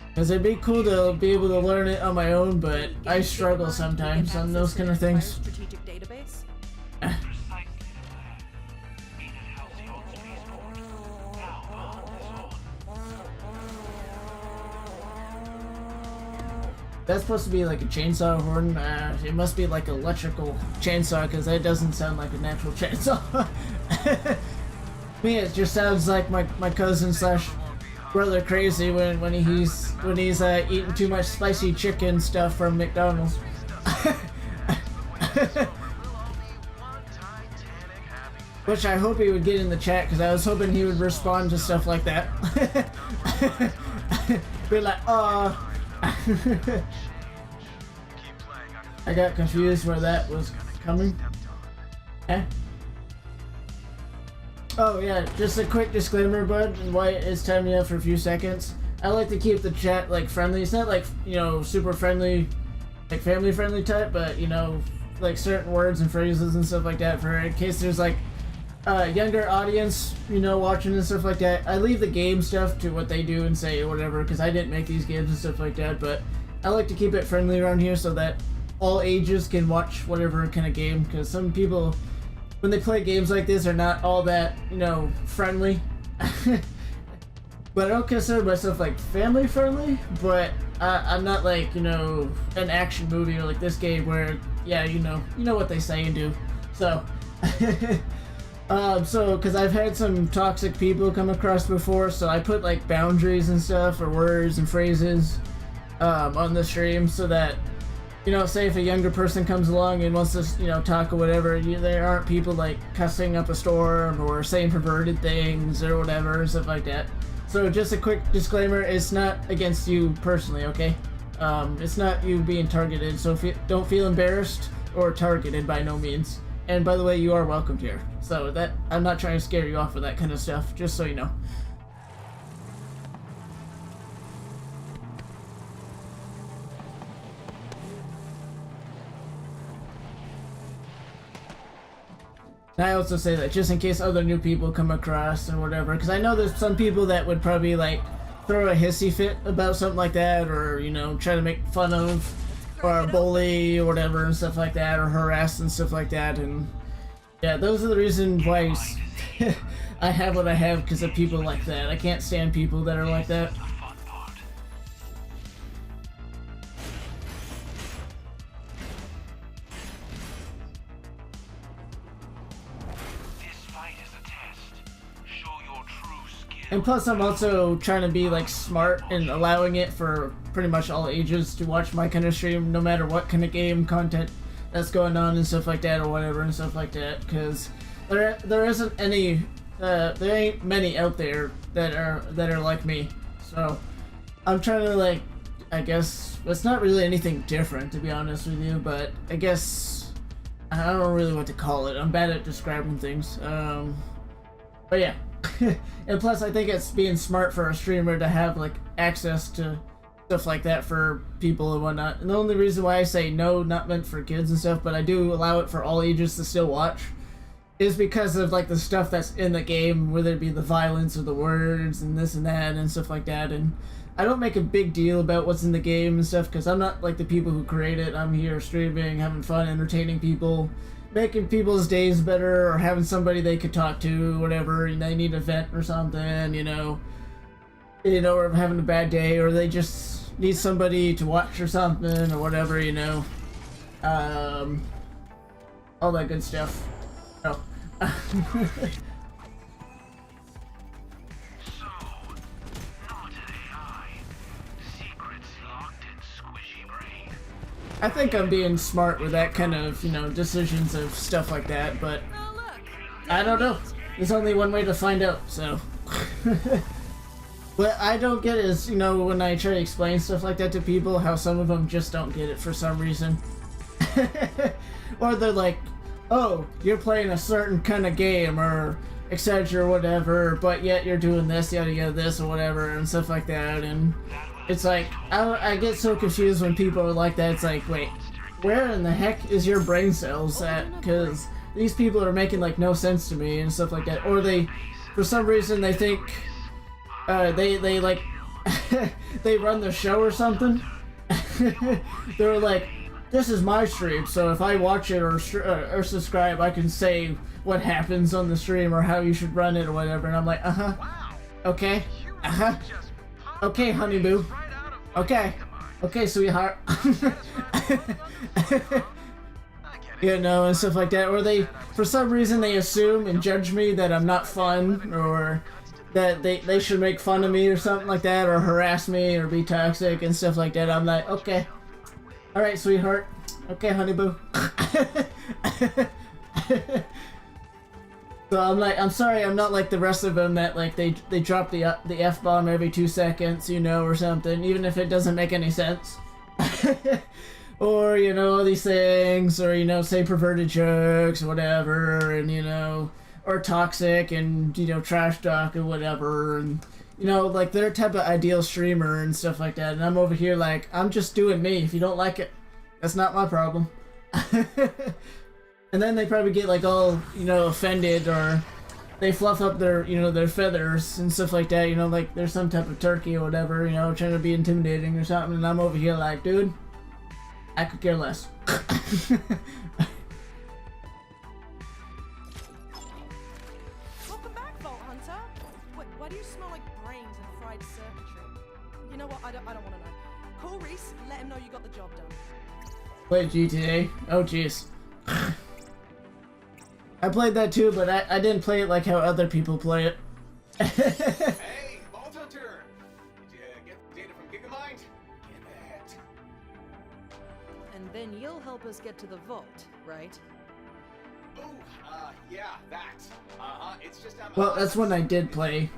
because it'd be cool to be able to learn it on my own, but I struggle sometimes on those kind of things. Strategic database? That's supposed to be like a chainsaw horn. It must be like electrical chainsaw, because that doesn't sound like a natural chainsaw. Me, it just sounds like my cousin slash brother crazy when he's eating too much spicy chicken stuff from McDonald's. Which I hope he would get in the chat, because I was hoping he would respond to stuff like that. Be like, oh. I got confused where that was coming. Eh? Oh yeah, just a quick disclaimer, bud, and why it's timing out for a few seconds. I like to keep the chat like friendly. It's not like, you know, super friendly, like family friendly type, but you know, like certain words and phrases and stuff like that, for in case there's like a younger audience, you know, watching and stuff like that. I leave the game stuff to what they do and say or whatever, because I didn't make these games and stuff like that, but I like to keep it friendly around here so that all ages can watch whatever kind of game, because some people, when they play games like this, are not all that, you know, friendly. But I don't consider myself like family friendly, but I'm not like, you know, an action movie or like this game where, yeah, you know what they say and do. So, because I've had some toxic people come across before, so I put like boundaries and stuff, or words and phrases on the stream, so that, you know, say if a younger person comes along and wants to, you know, talk or whatever, there aren't people like cussing up a storm or saying perverted things or whatever and stuff like that. So just a quick disclaimer, it's not against you personally, okay? It's not you being targeted, so don't feel embarrassed or targeted by no means. And by the way, you are welcomed here. So that, I'm not trying to scare you off with that kind of stuff, just so you know. I also say that just in case other new people come across or whatever, because I know there's some people that would probably like throw a hissy fit about something like that, or, you know, try to make fun of or bully or whatever and stuff like that, or harass and stuff like that. And yeah, those are the reasons why I have what I have, because of people like that. I can't stand people that are like that. And plus, I'm also trying to be like smart and allowing it for pretty much all ages to watch my kind of stream, no matter what kind of game content that's going on and stuff like that or whatever and stuff like that, because there isn't any there ain't many out there that are like me. So I'm trying to, like, I guess it's not really anything different, to be honest with you, but I guess I don't know really what to call it. I'm bad at describing things. But yeah. And plus I think it's being smart for a streamer to have, like, access to stuff like that for people and whatnot. And the only reason why I say no, not meant for kids and stuff, but I do allow it for all ages to still watch, is because of, like, the stuff that's in the game, whether it be the violence or the words and this and that and stuff like that. And I don't make a big deal about what's in the game and stuff, because I'm not like the people who create it. I'm here streaming, having fun, entertaining people, making people's days better, or having somebody they could talk to, whatever, and they need a vent or something, you know, or having a bad day, or they just need somebody to watch or something, or whatever, you know. All that good stuff. Oh. I think I'm being smart with that kind of, you know, decisions of stuff like that, but I don't know. There's only one way to find out, so. What I don't get is, you know, when I try to explain stuff like that to people, how some of them just don't get it for some reason. Or they're like, oh, you're playing a certain kind of game, or etc. or whatever, but yet you're doing this, yada yada this, or whatever, and stuff like that, and it's like, I get so confused when people are like that. It's like, wait, where in the heck is your brain cells at? Because these people are making, like, no sense to me and stuff like that. Or they, for some reason, they think, they like, they run the show or something. They're like, this is my stream, so if I watch it or subscribe, I can say what happens on the stream or how you should run it or whatever. And I'm like, okay, okay, honey boo. Okay, sweetheart. You know, and stuff like that. Or they, for some reason, they assume and judge me that I'm not fun, or that they should make fun of me or something like that, or harass me or be toxic and stuff like that. I'm like, okay. Alright, sweetheart. Okay, honey boo. So I'm like, I'm sorry, I'm not like the rest of them that, like, they drop the F-bomb every 2 seconds, you know, or something, even if it doesn't make any sense. Or, you know, all these things, or, you know, say perverted jokes or whatever, and, you know, or toxic and, you know, trash talk or whatever, and, you know, like, their type of ideal streamer and stuff like that, and I'm over here like, I'm just doing me. If you don't like it, that's not my problem. And then they probably get, like, all, you know, offended, or they fluff up their, you know, their feathers and stuff like that, you know, like there's some type of turkey or whatever, you know, trying to be intimidating or something, and I'm over here like, dude, I could care less. Welcome back, Vault Hunter. Why do you smell like brains and fried circuitry? You know what? I don't want to know. Call Reese, let him know you got the job done. Played GTA? Oh, jeez. I played that too, but I didn't play it like how other people play it. Hey, Vault Hunter! Did you get the data from Gigamind? Get it. And then you'll help us get to the vault, right? Ooh, yeah, that. It's just Well, that's when I did play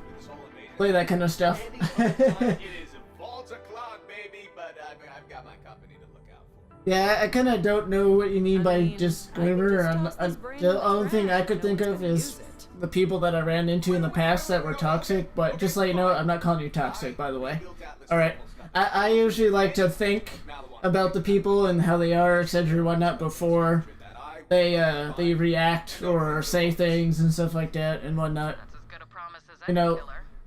that kind of stuff. It is Vault o'clock, baby, but I've got my company to look out for. Yeah, I kind of don't know what you mean by disclaimer. The only thing I could think of is the people that I ran into in the past that were toxic, but just let you know, I'm not calling you toxic, by the way. Alright, I usually like to think about the people and how they are, etc. and whatnot before they react or say things and stuff like that and whatnot. You know,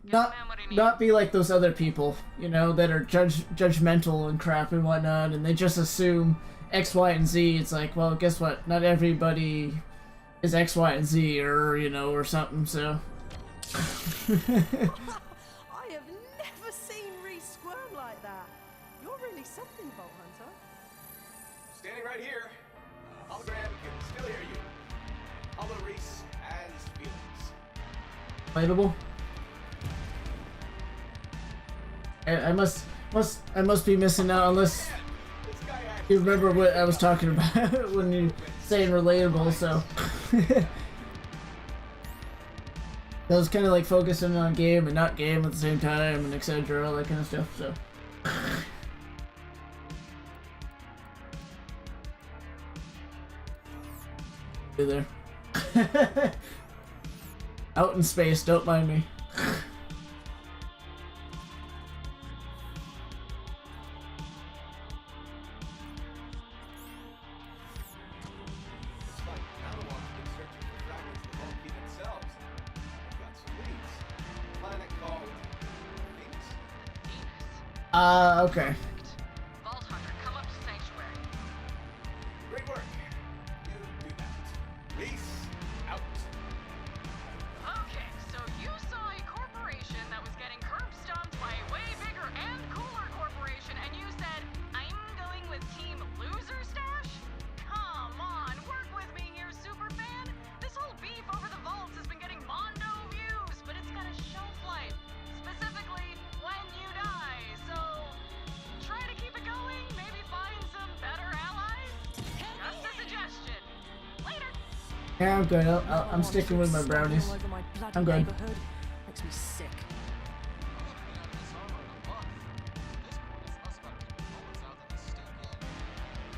not be like those other people, you know, that are judgmental and crap and whatnot, and they just assume X, Y, and Z. It's like, well, guess what? Not everybody is X, Y, and Z, or, you know, or something, so. I have never seen Reese squirm like that. You're really something, Vault Hunter. Standing right here. Hologram can still hear you. Although Reese has feelings. Relatable? I must be missing out unless. This guy You remember what I was talking about when you saying relatable, so. I was kind of like focusing on game and not game at the same time, and etc. All that kind of stuff, so. There. Out in space, don't mind me. Okay. Vault Hunter, come up to Sanctuary. Great work. You do that. Peace out. Okay, so you saw a corporation that was getting curb stomped by a way bigger and cooler corporation, and you said, I'm going with Team Loser Stash? Come on, work with me here, Superfan. This whole beef over the vaults has been getting mondo views, but it's got a shelf life. Specifically, when you die. So, try to keep it going, maybe find some better allies? Just a suggestion. Later. Yeah, I'm good. I'm sticking with my brownies. I'm good. Makes me sick.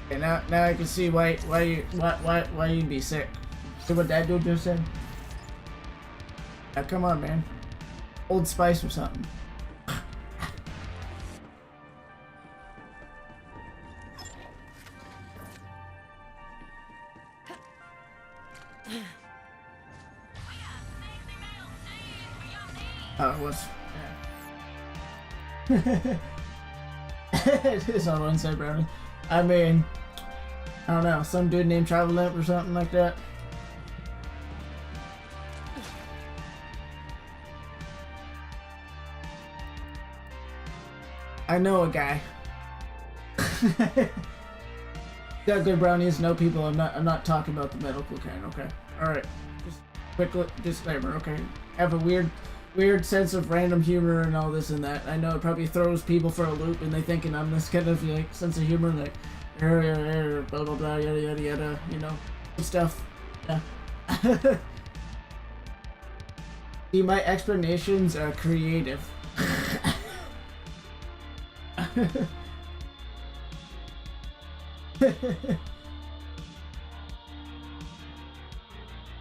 Okay, now I can see why you'd be sick. See what that dude just said? Now come on, man. Old Spice or something. Oh, it was. Yeah. It is on one side, brownie. I mean, I don't know, some dude named Travel Lamp or something like that. I know a guy. Got good brownies, no people. I'm not talking about the medical kind. Okay. All right. Just quick disclaimer. Okay. I have a weird sense of random humor and all this and that. I know it probably throws people for a loop, and they thinking I'm this kind of like sense of humor, like blah blah blah yada yada yada. You know, stuff. Yeah. See, my explanations are creative.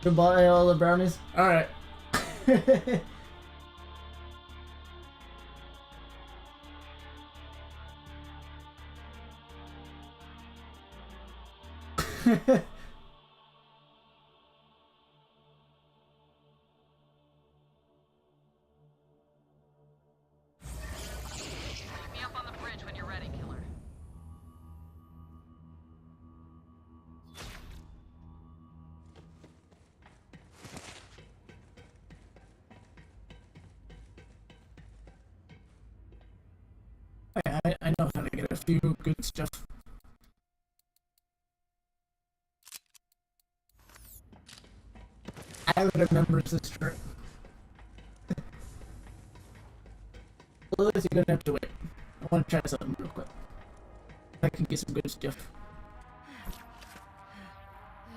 Goodbye, all the brownies. All right. Meet me up on the bridge when you're ready, killer. I know how to get a few good stuff. I remember this trick. Lewis, you're gonna have to wait. I want to try something real quick. I can get some good stuff.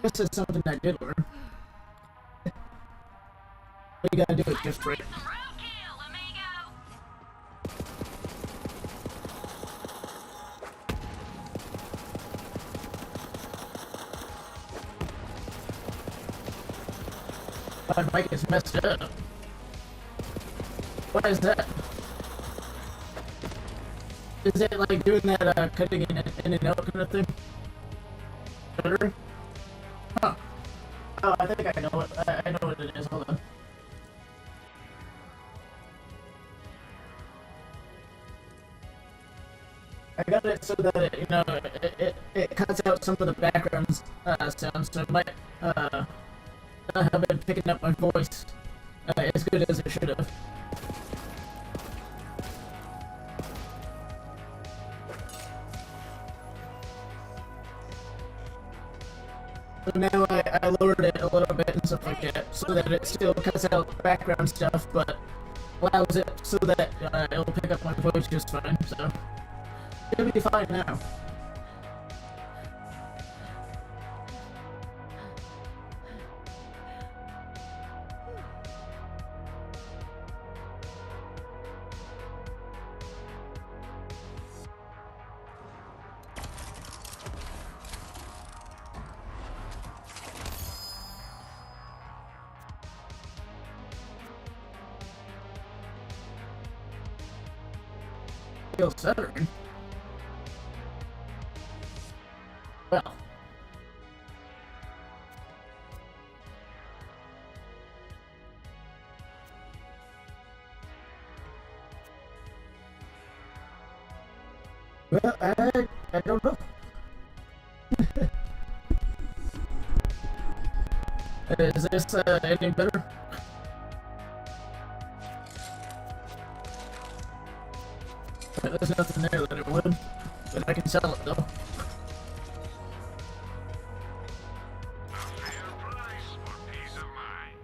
This is something I did learn. But you gotta do it just right. My mic is messed up. What is that? Is it like doing that cutting in and out kind of thing? Better? Huh. Oh, I think I know what I know what it is. Hold on. I got it so that it, you know, it cuts out some of the background sounds, so it might not have been picking up my voice as good as it should have. So now I lowered it a little bit and stuff like that, so that it still cuts out background stuff, but allows it so that it'll pick up my voice just fine, so it'll be fine now. Still stuttering. Well. Well, I don't know. Is this any better? There's nothing there that it would, but I can sell it though. A fair price for peace of mind.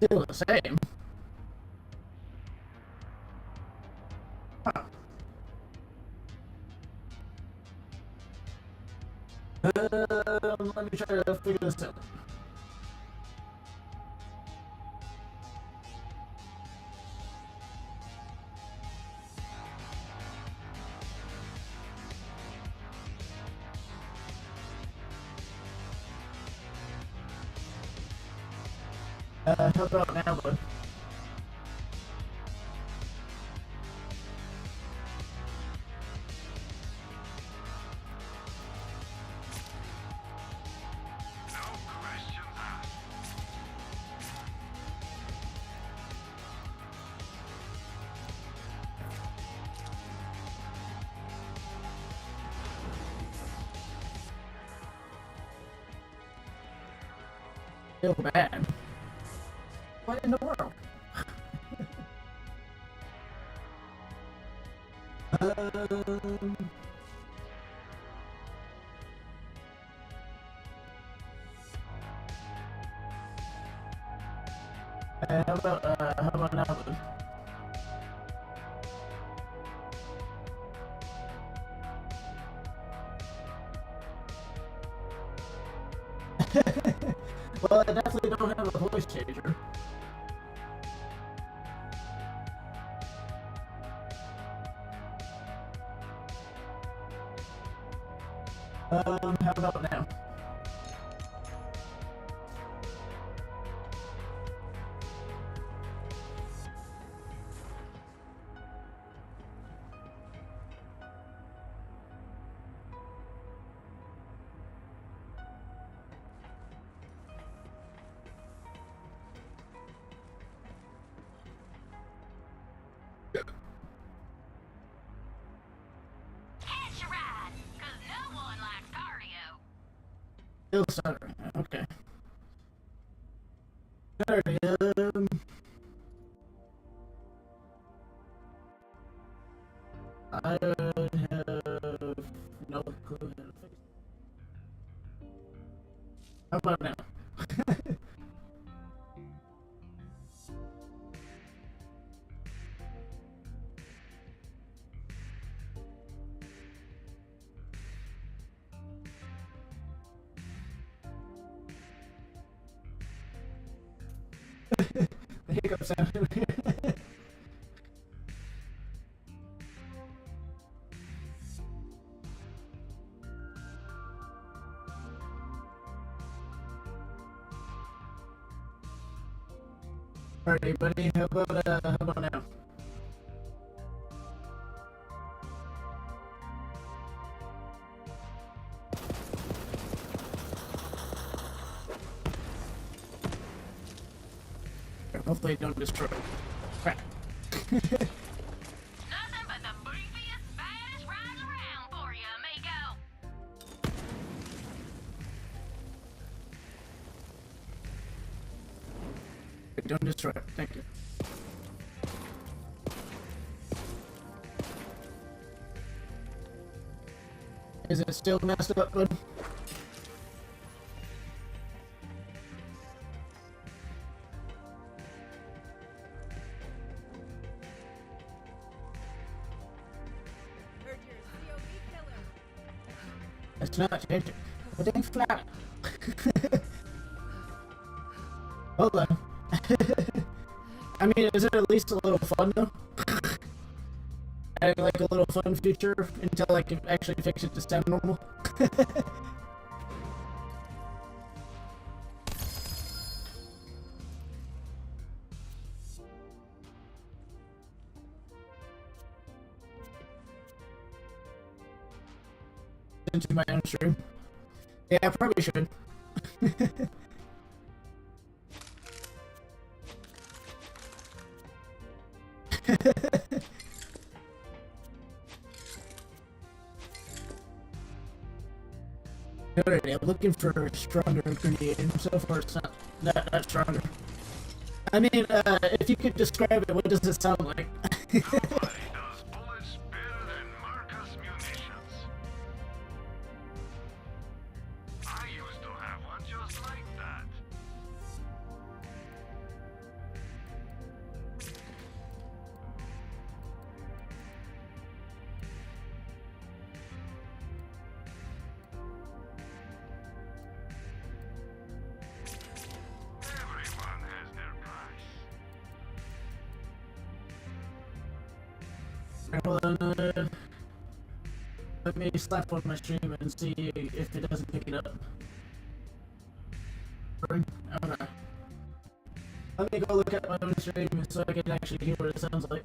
Still the same. Huh. Let me try to figure this out. How about now, bud? No questions asked. Feel bad. What in the world? How about now? Bud? Well, I definitely don't have a voice changer. How about now? Catch a ride, 'cause no one likes cardio. Still stuttering. Okay. Alright, I have no clue how to fix it. How about now? The hiccup sound. Alright, buddy, how about now? Hopefully don't destroy it. Crap. Nothing but the beefiest, baddest rides around for you, amigo. Don't destroy it. Thank you. Is it still messed up, bud? It's not changing. It ain't flat. Hold on. I mean, is it at least a little fun though? adding like a little fun feature until I can actually fix it to sound normal. Into my own stream. Yeah, I probably should. Alrighty, I'm looking for a stronger grenade. So far, it's not stronger. I mean, if you could describe it, what does it sound like? Does bullets build and Marcus munitions? I used to have one just like that. Everyone has their price. Hold on, let me slap on my stream and see if it doesn't pick it up. Okay. Let me go look at my own stream so I can actually hear what it sounds like.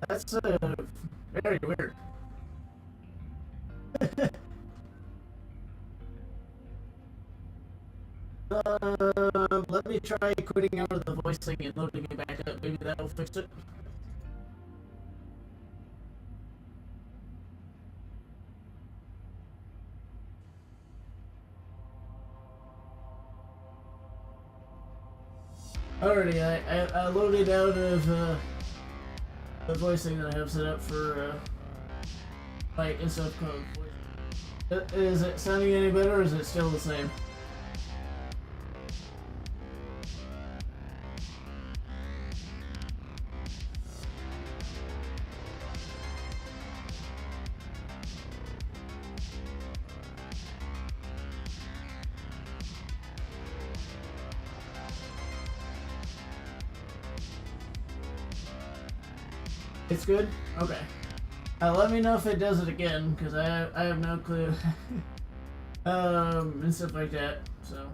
That's very weird. Let me try quitting out of the voice thing and loading it back up. Maybe that'll fix it. Alrighty, I loaded out of the voice thing that I have set up for mic and stuff called voice. Is it sounding any better or is it still the same? It's good? Okay. Let me know if it does it again, because I have no clue. And stuff like that, so.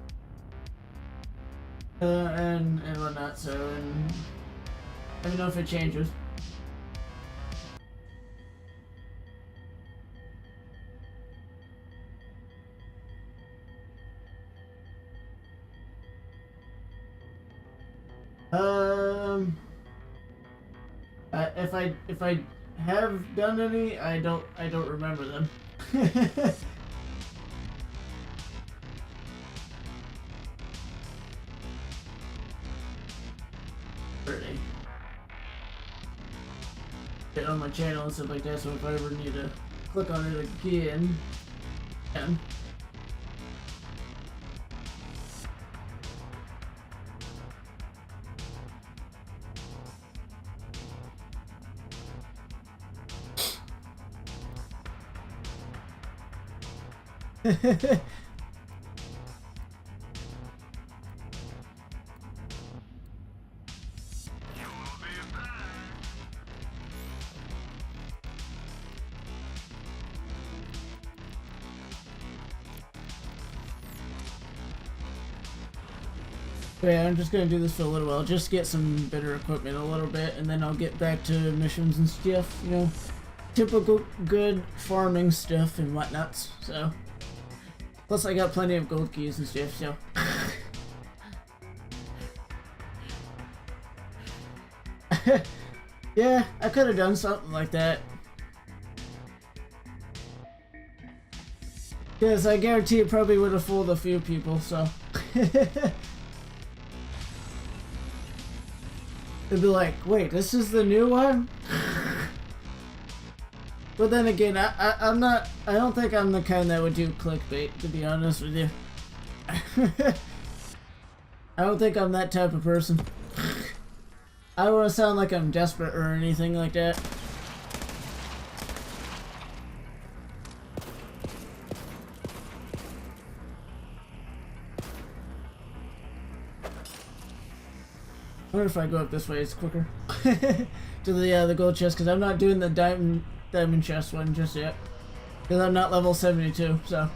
And whatnot, so, and let me know if it changes. If I have done any, I don't remember them. Pretty. Get on my channel and stuff like that, so if I ever need to click on it again, can. Yeah, I'm just gonna do this for a little while, just get some better equipment a little bit, and then I'll get back to missions and stuff, you know, typical good farming stuff and whatnots, so. Plus I got plenty of gold keys and stuff, so. Yeah, I could have done something like that. Because I guarantee it probably would have fooled a few people, so. They'd be like, wait, this is the new one? But then again, I don't think I'm the kind that would do clickbait, to be honest with you. I don't think I'm that type of person. I don't want to sound like I'm desperate or anything like that. wonder if I go up this way, it's quicker. To the gold chest, because I'm not doing the diamond chest one just yet. Because I'm not level 72, so.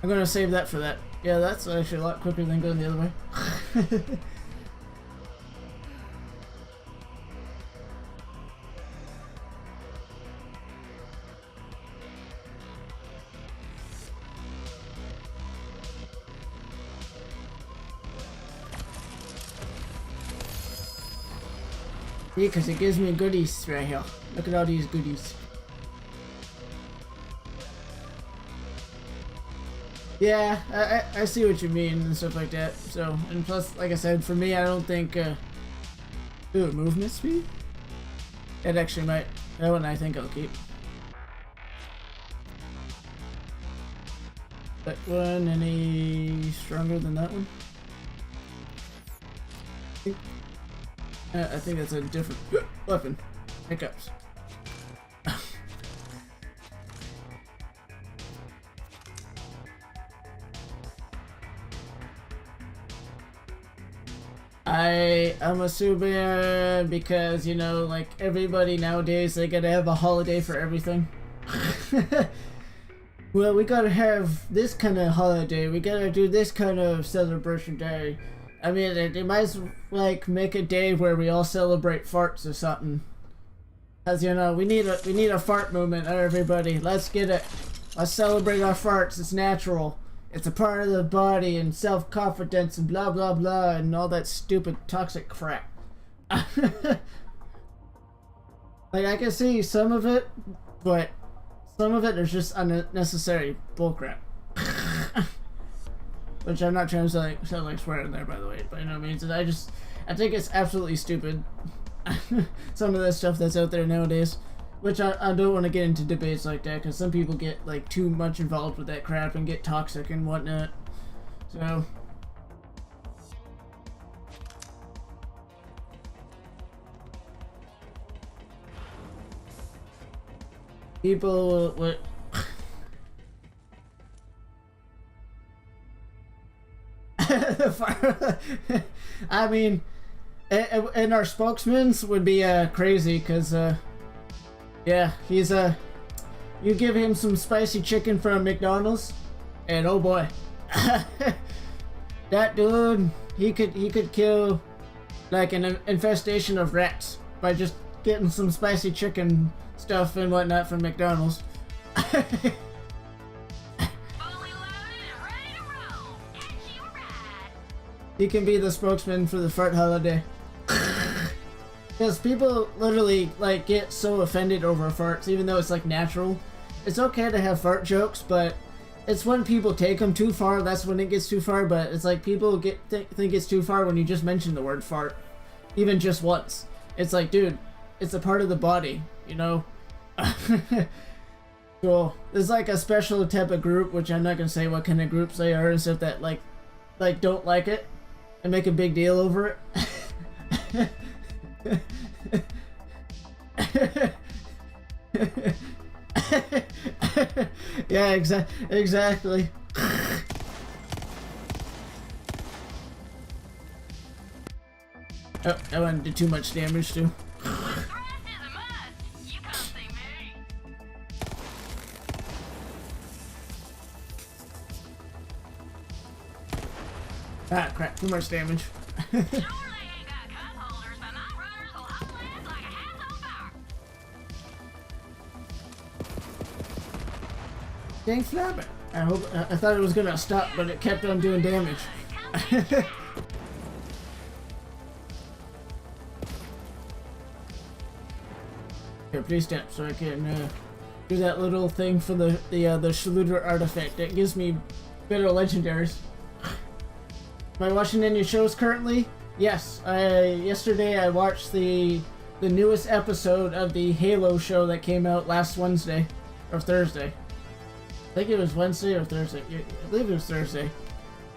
I'm gonna save that for that. Yeah, that's actually a lot quicker than going the other way. Yeah, because it gives me goodies right here. Look at all these goodies. Yeah, I see what you mean and stuff like that. So, and plus, like I said, for me, I don't think, ooh, movement speed? It actually might. That one I think I'll keep. That one, any stronger than that one? I think that's a different weapon. Hiccups. I'm assuming because, you know, like everybody nowadays, they gotta have a holiday for everything. Well, we gotta have this kind of holiday. We gotta do this kind of celebration day. I mean, they might as well, like, make a day where we all celebrate farts or something. Cause, you know, we need a fart movement, everybody. Let's get it. Let's celebrate our farts. It's natural. It's a part of the body and self-confidence and blah blah blah and all that stupid toxic crap. Like, I can see some of it, but some of it is just unnecessary bullcrap. Which I'm not trying to sound like swearing there, by the way, by no means. I think it's absolutely stupid. Some of the stuff that's out there nowadays. Which I don't want to get into debates like that, because some people get like too much involved with that crap and get toxic and whatnot. So. People would. I mean, and our spokesman would be crazy, because yeah, he's you give him some spicy chicken from McDonald's, and oh boy, that dude, he could kill like an infestation of rats by just getting some spicy chicken stuff and whatnot from McDonald's. He can be the spokesman for the fart holiday. Because people literally like get so offended over farts, even though it's like natural. It's okay to have fart jokes, but it's when people take them too far, that's when it gets too far. But it's like people think it's too far when you just mention the word fart, even just once. It's like, dude, it's a part of the body, you know. So there's like a special type of group, which I'm not gonna say what kind of groups they are and stuff, that like don't like it and make a big deal over it. Yeah, exactly. Oh, that one did too much damage too. Ah, crap, too much damage. Dang flabbit. I thought it was gonna stop, but it kept on doing damage. Here, please step so I can do that little thing for the Schluter artifact. That gives me better legendaries. Am I watching any shows currently? Yes. Yesterday I watched the newest episode of the Halo show that came out last Wednesday or Thursday. I think it was Wednesday or Thursday. I believe it was Thursday.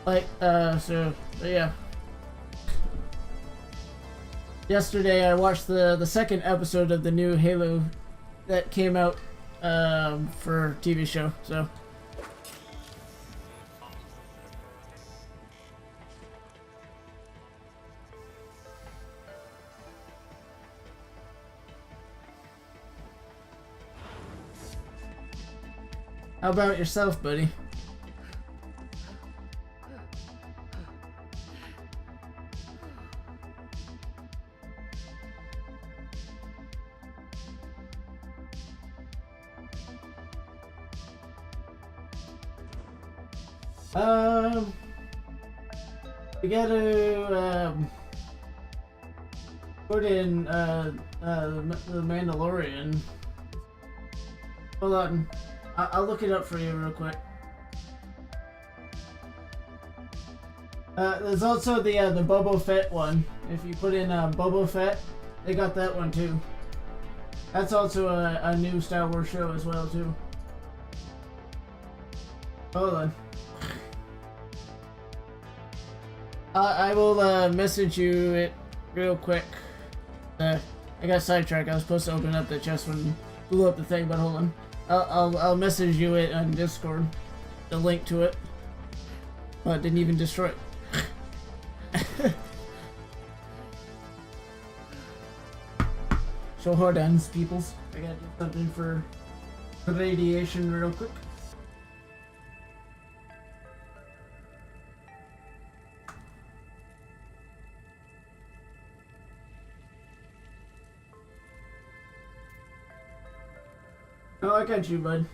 Like, so, yeah. Yesterday I watched the second episode of the new Halo that came out for TV show, so. How about yourself, buddy? We gotta put in the Mandalorian. Hold on, I'll look it up for you real quick. There's also the Boba Fett one. If you put in Boba Fett, they got that one too. That's also a new Star Wars show as well too. Hold on. I will message you it real quick. I got sidetracked. I was supposed to open up the chest when blew up the thing, but hold on. I'll message you it on Discord. The link to it. Oh, it didn't even destroy it. So hold on, peoples. I gotta do something for radiation real quick. Oh, I got you, bud.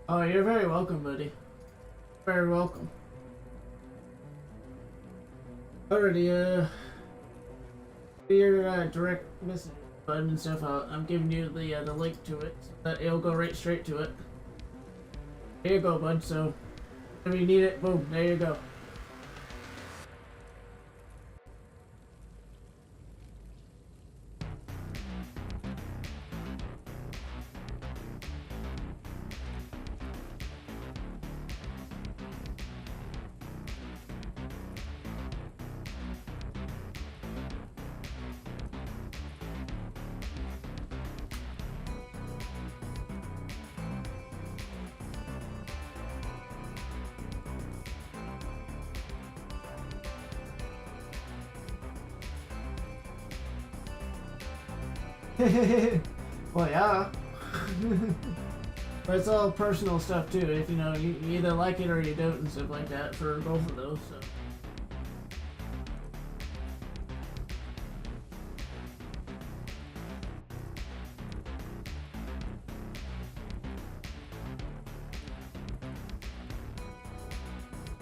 Oh, you're very welcome, buddy. Very welcome. Alrighty, your direct message button and stuff. I'm giving you the link to it, so that it'll go right straight to it. There you go, bud. So, if you need it, boom, there you go. Well, yeah. But it's all personal stuff too. If you know, you either like it or you don't and stuff like that for both of those. So.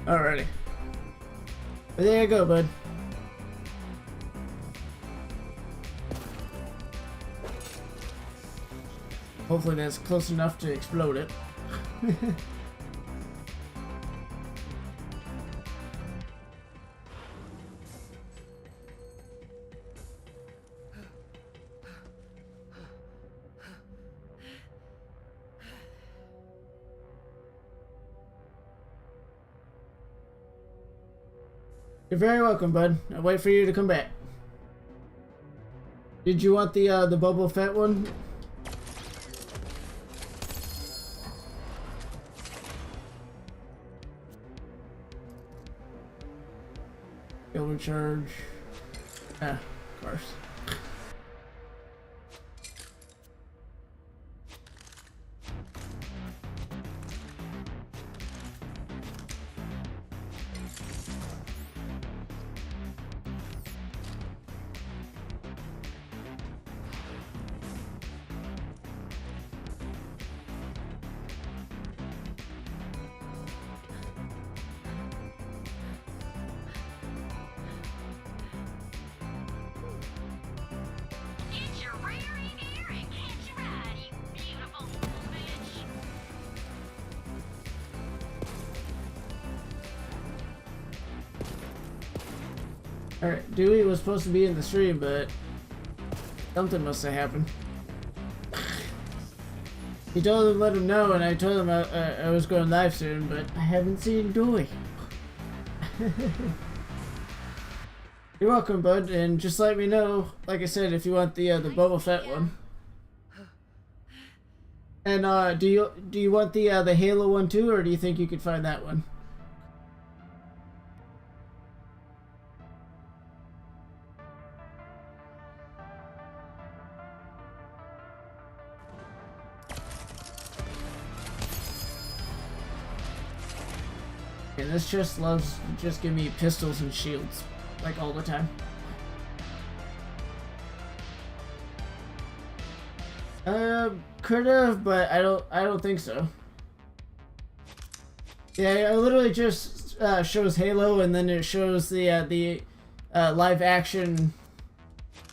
Alrighty. But there you go, bud. Hopefully that's close enough to explode it. You're very welcome, bud. I'll wait for you to come back. Did you want the Boba Fett one? Charge. Ah, of course. Alright, Dewey was supposed to be in the stream, but something must have happened. He told him let him know, and I told him I was going live soon, but I haven't seen Doy. You're welcome, bud, and just let me know, like I said, if you want the Boba Fett one. And do you want the Halo one too, or do you think you could find that one? Yeah, this just loves to just give me pistols and shields, like all the time. Could have, but I don't think so. Yeah, it literally just shows Halo, and then it shows the live action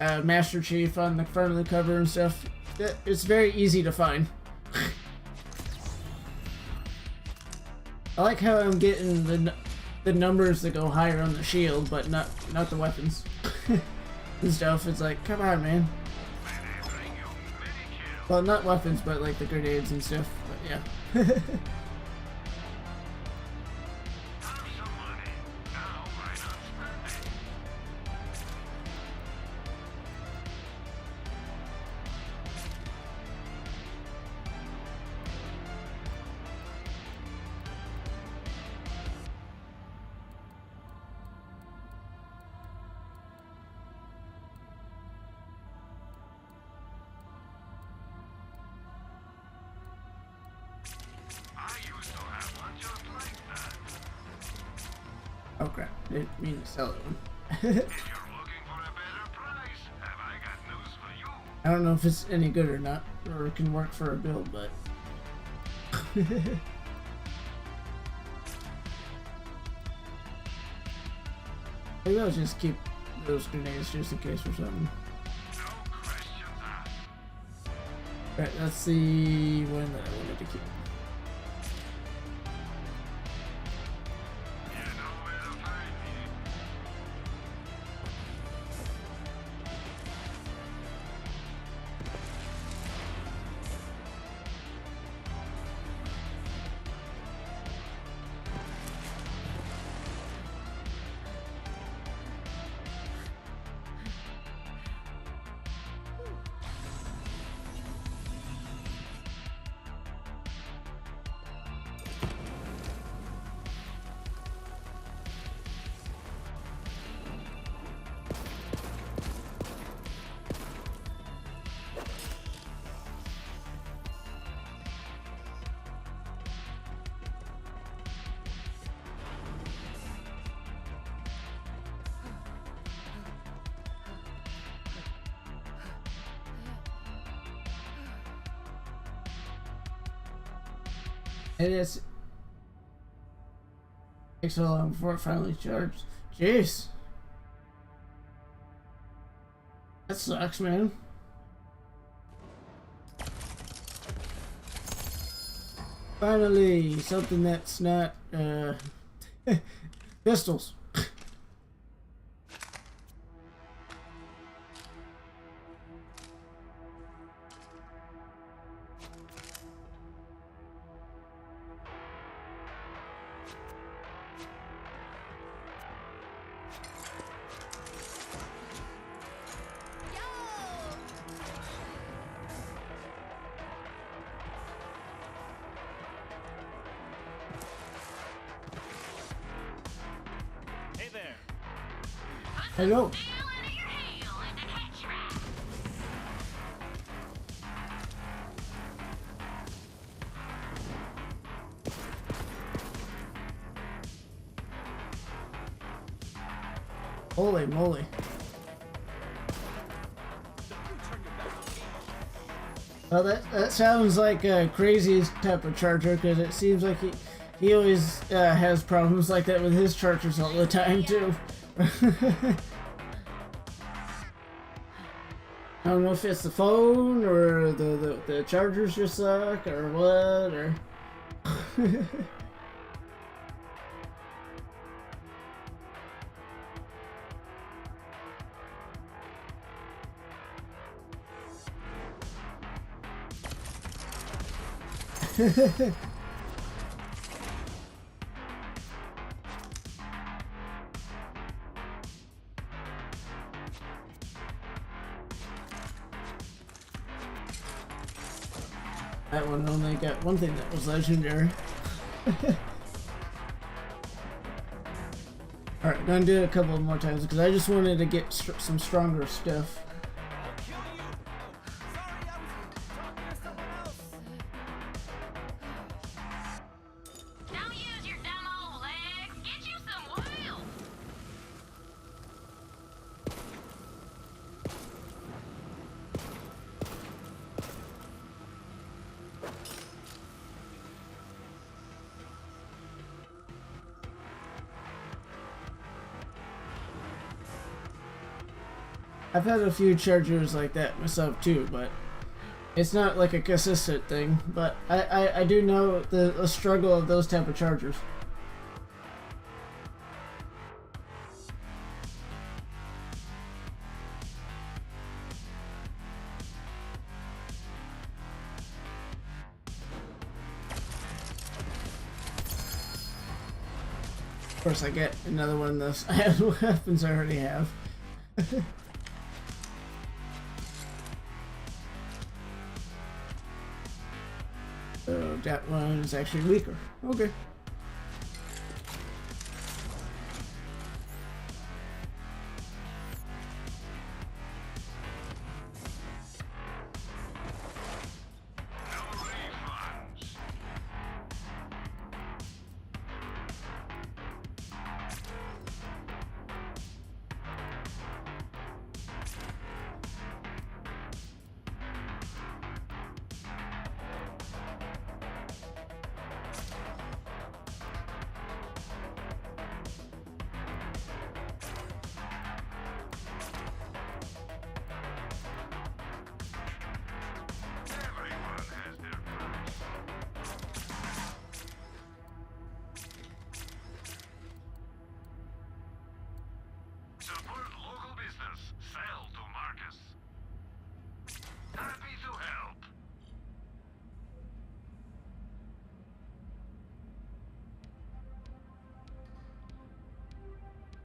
Master Chief on the front of the cover and stuff. It's very easy to find. I like how I'm getting the numbers that go higher on the shield, but not the weapons and stuff. It's like, come on, man. Well, not weapons, but like the grenades and stuff. But yeah. Oh crap, didn't mean to sell it one. If you're looking for a better price, have I got news for you? I don't know if it's any good or not, or it can work for a build, but... Maybe I'll just keep those grenades just in case or something. No questions asked. Right, that's the one that I wanted to keep. You know where to find me. It is. Takes so long before it finally charges. Jeez. That sucks, man. Finally, something that's not, pistols. Hello. Holy moly. Well, that sounds like a crazy type of charger, because it seems like he always has problems like that with his chargers all the time too. I don't know if it's the phone or the chargers just suck or what, or That one only got one thing that was legendary. Alright, gonna do it a couple more times because I just wanted to get some stronger stuff. Don't use your dumb old legs. Get you some wheels. I've had a few chargers like that myself too, but it's not like a consistent thing. But I do know the struggle of those type of chargers. Of course, I get another one of those weapons I already have. So that one is actually weaker. Okay.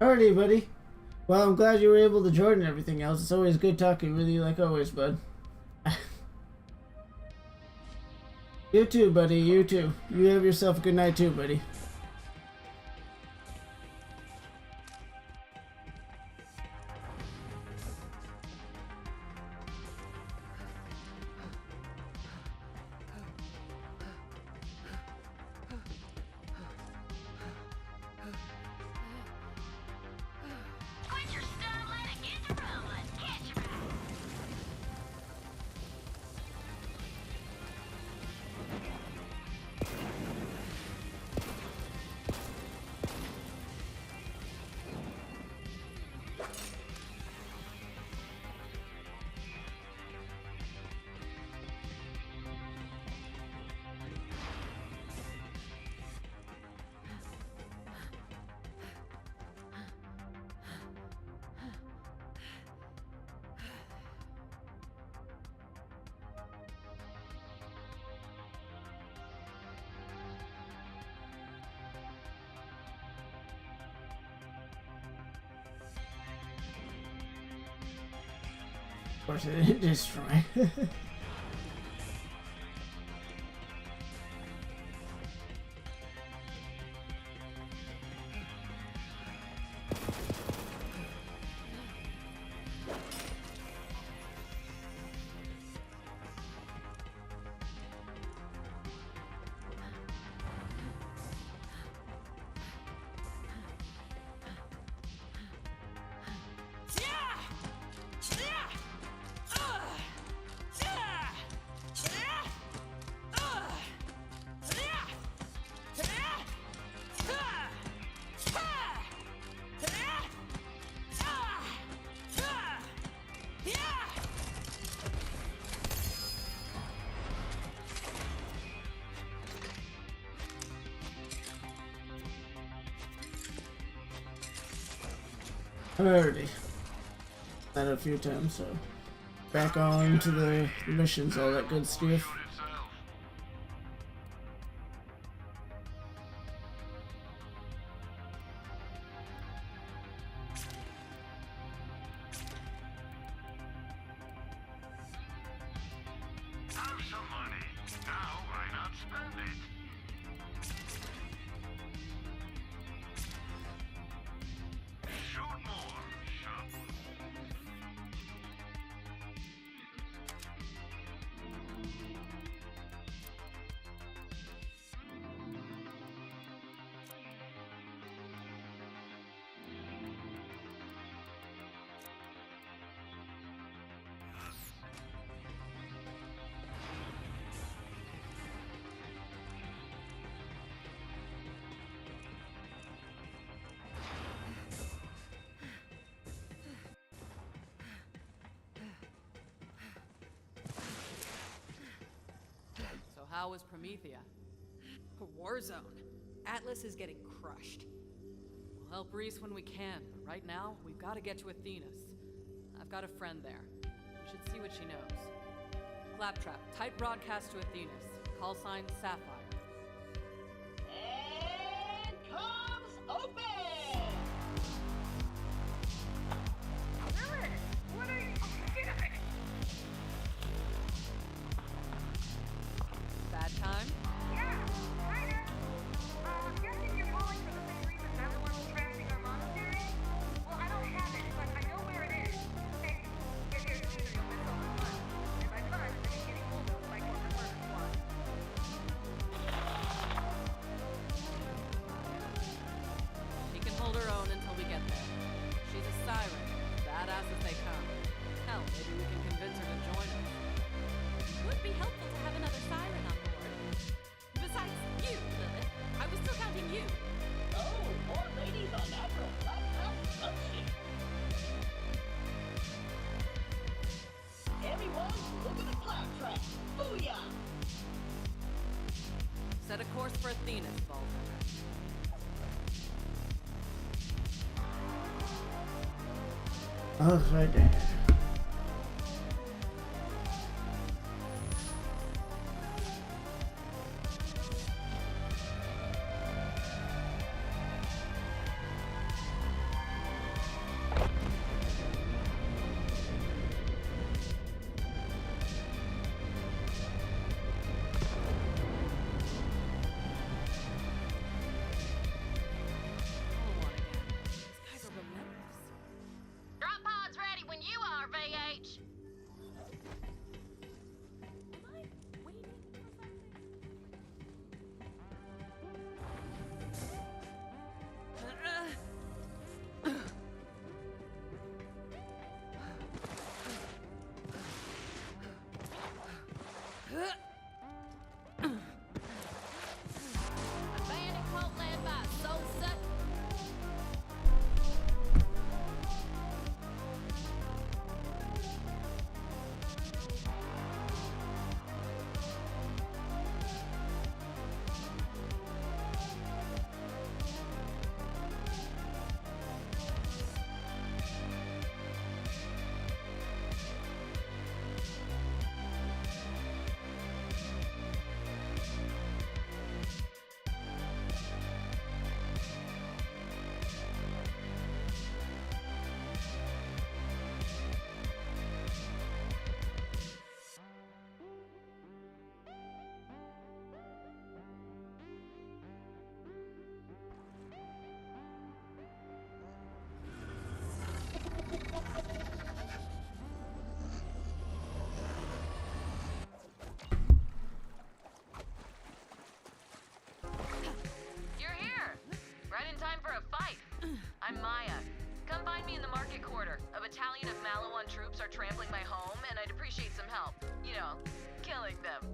Alrighty, buddy. Well, I'm glad you were able to join and everything else. It's always good talking with you, like always, bud. You too, buddy. You too. You have yourself a good night too, buddy. Quit your stumbling and get to rumbling. Catch your ride. Of course, it didn't destroy. Alrighty. That a few times, so back on to the missions, all that good stuff. How was Promethea? A war zone. Atlas is getting crushed. We'll help Reese when we can, but right now, we've got to get to Athena's. I've got a friend there. We should see what she knows. Claptrap, tight broadcast to Athena's. Call sign Sapphire. And comes open! Lilith, what are you doing? Bad time? Yeah, kinda. I'm guessing you're calling for the same reason Madeline was trashing our monastery? Well, I don't have it, but I know where it is. Hey, get here soon or you'll miss all the fun. And by fun, I mean getting bulldozed by corporate murder squad. She can hold her own until we get there. She's a siren, badass as they come. Hell, maybe we can convince her to join us. It would be helpful to have another siren on board. Besides you, Lilith. I was still counting you. Oh, more ladies on Admiral Claptrap Sunshine. Everyone, look at the Claptrap. Booyah! Set a course for Athena's, Baltimore. Oh, it's right there. These guys are relentless. Drop pods ready when you are, VH. Am I waiting for something? A bandit cult led by Soul Sut. You're here! Right in time for a fight. I'm Maya. Come find me in the market quarter. A battalion of Malawan troops are trampling my home, and I'd appreciate some help. You know, killing them.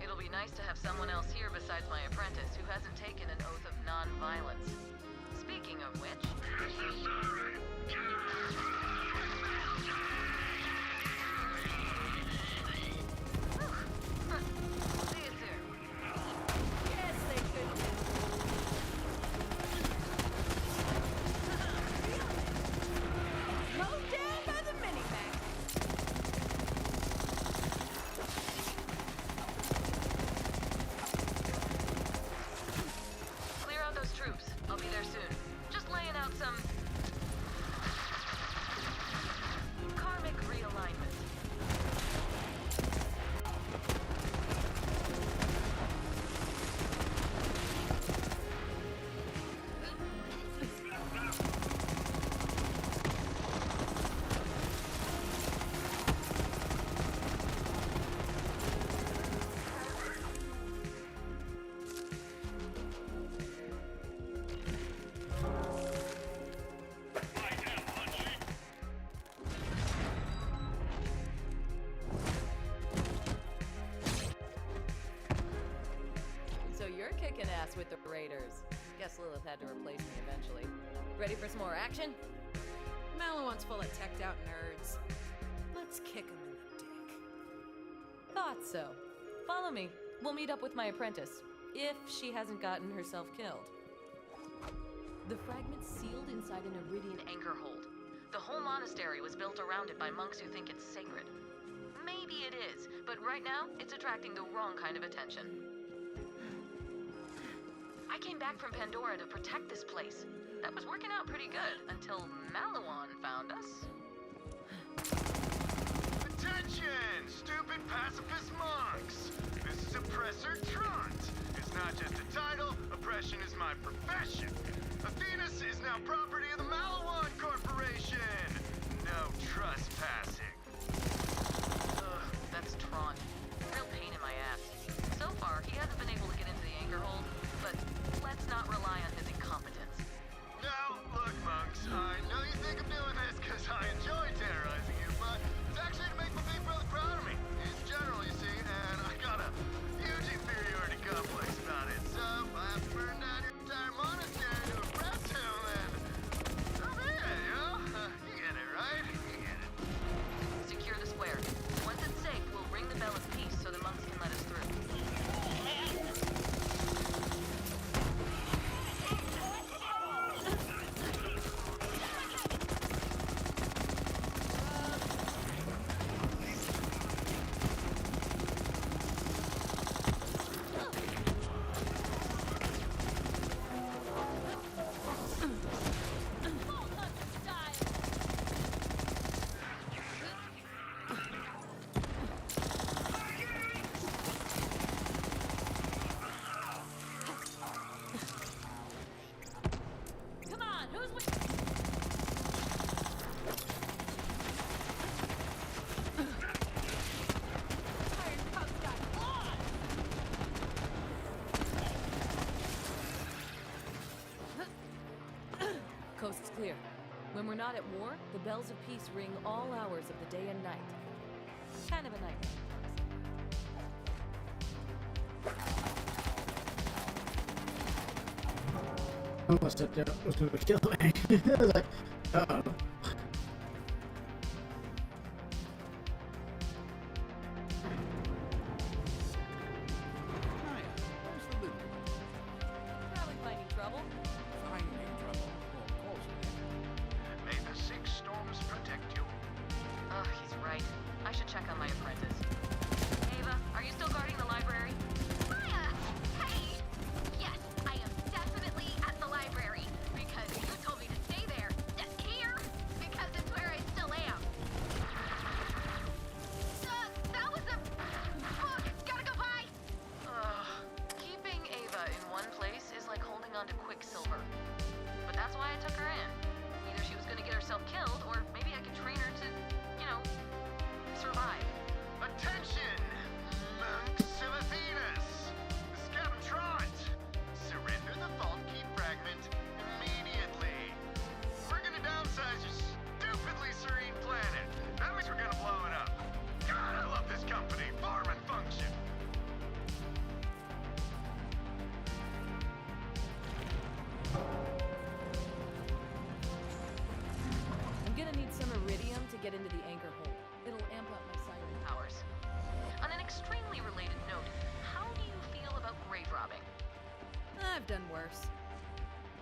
It'll be nice to have someone else here besides my apprentice who hasn't taken an oath of non-violence. Speaking of which... See you soon. Yes, they could do. Mowed down by the minivan. Clear out those troops. I'll be there soon. Just laying out some... karmic realignment. So you're kicking ass with the Raiders. Guess Lilith had to replace me eventually. Ready for some more action? Malawan's full of teched out nerds. Let's kick him in the thought so. Follow me. We'll meet up with my apprentice, if she hasn't gotten herself killed. The fragment's sealed inside an Iridian anchor hold. The whole monastery was built around it by monks who think it's sacred. Maybe it is, but right now, it's attracting the wrong kind of attention. I came back from Pandora to protect this place. That was working out pretty good, until Malawan found us. Attention, stupid pacifist monks! This is Oppressor Trunt. It's not just a title, oppression is my profession. Athenas is now property of the Malawan Corporation! No trespassing. Ugh, that's Tron. Real pain in my ass. So far, he hasn't been able to get into the anchor hold, but let's not rely on his incompetence. Now, look, monks, I know you think I'm doing this because I enjoy terrorizing you, but it's actually to make my big brother proud of me. He's general, you see, and I got a huge inferiority complex about it, so I have to burn down your entire monastery to impress him, and so be it, you know? You get it, right? You get it. Secure the square. Once it's safe, we'll ring the bell of peace so the monks can let us through. Coast's clear. When we're not at war, the bells of peace ring all hours of the day and night. Kind of a nightmare. Almost stepped out. Was going to kill me. I was like, uh-oh. Probably finding trouble. May the six storms protect you. Oh, he's right. I should check on my apprentice. Ava, are you still guarding the library? Maya! Hey! Yes, I am definitely at the library. Because you told me to stay there. Here! Because it's where I still am. That was a book! Gotta go buy! Keeping Ava in one place is like holding on to Quicksilver. But that's why I took her in. Either she was gonna get herself killed, or maybe I could train her to, you know, survive. Attention, monks of Athenas! This is Captain Trot. Surrender the vault key fragment immediately. We're gonna downsize your stupidly serene planet. That means we're gonna blow it up. God, I love this company. Form and function. I'm gonna need some iridium to get into the anchor hold. It'll amp up my siren powers. On an extremely related note, how do you feel about grave robbing? I've done worse.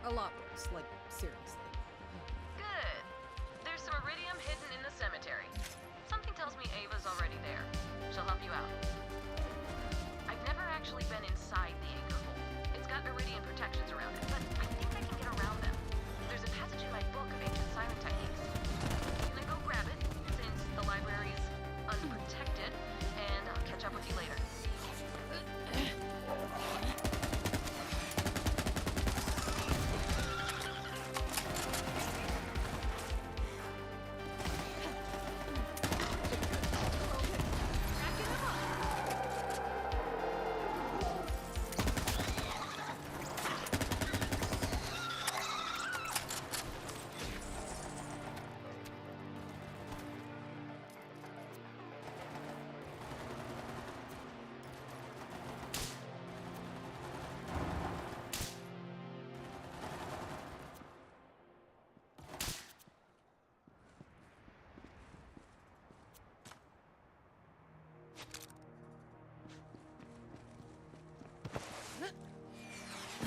A lot worse, like, seriously. Good. There's some iridium hidden in the cemetery. Something tells me Ava's already there. She'll help you out. I've never actually been inside the anchor hold. It's got iridium protections around it, but I think I can get around them. There's a passage in my book of ancient siren techniques. I'm gonna go grab it, since the library is unprotected, and I'll catch up with you later.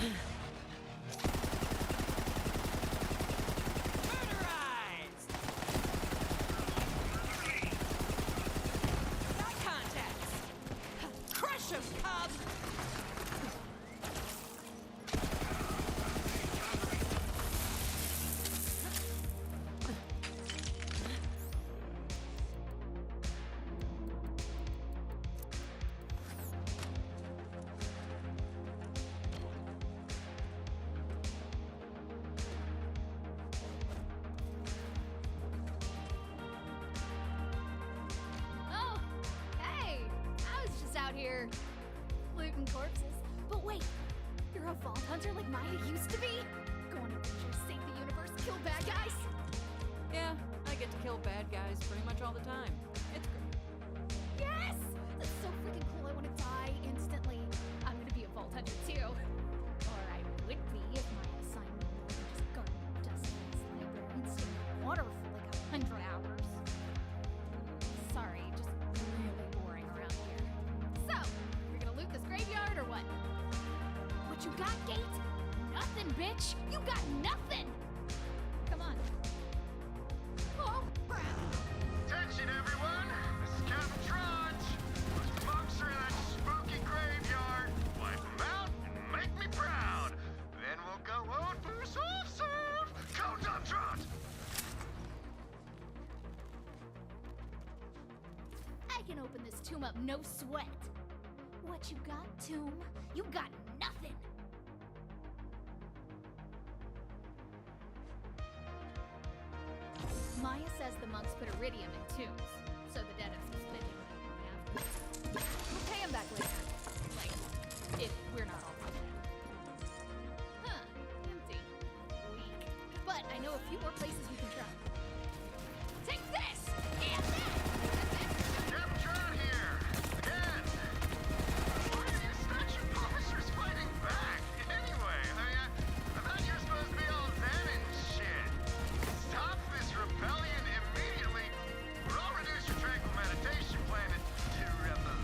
Murderized! Got contacts! Crush 'em, cub! Oh, hey! I was just out here looting corpses. But wait, you're a vault hunter like Maya used to be? Go on adventures, save the universe, kill bad guys? Yeah, I get to kill bad guys pretty much all the time. It's great. Yes! That's so freaking cool. I want to die instantly. I'm gonna be a vault hunter too. Or I would be if my assignment were to just garden dust in this library and stand in water for like 100 hours. Sorry, just really boring around here. So, you're gonna loot this graveyard or what? What you got, Gate? Nothing, bitch! You got nothing! Come on. Oh, crap! Attention, everyone! This is Captain Trudge. Those monks are in that spooky graveyard. Wipe them out and make me proud. Then we'll go on for soft serve. Go, Dump Trot! I can open this tomb up no sweat. What you got, tomb? You got nothing. Maya says the monks put iridium in tombs, so the dead have to spend it after. We'll pay 'em back later. Like, if we're not all dead. Huh, empty. Weak. But I know a few more places we can try. Take this! And that! Captain Trot here. Again. Why are you statue polishers fighting back? Anyway, I thought you were supposed to be all zen and shit. Stop this rebellion immediately, or I'll reduce your tranquil meditation plan to rebel.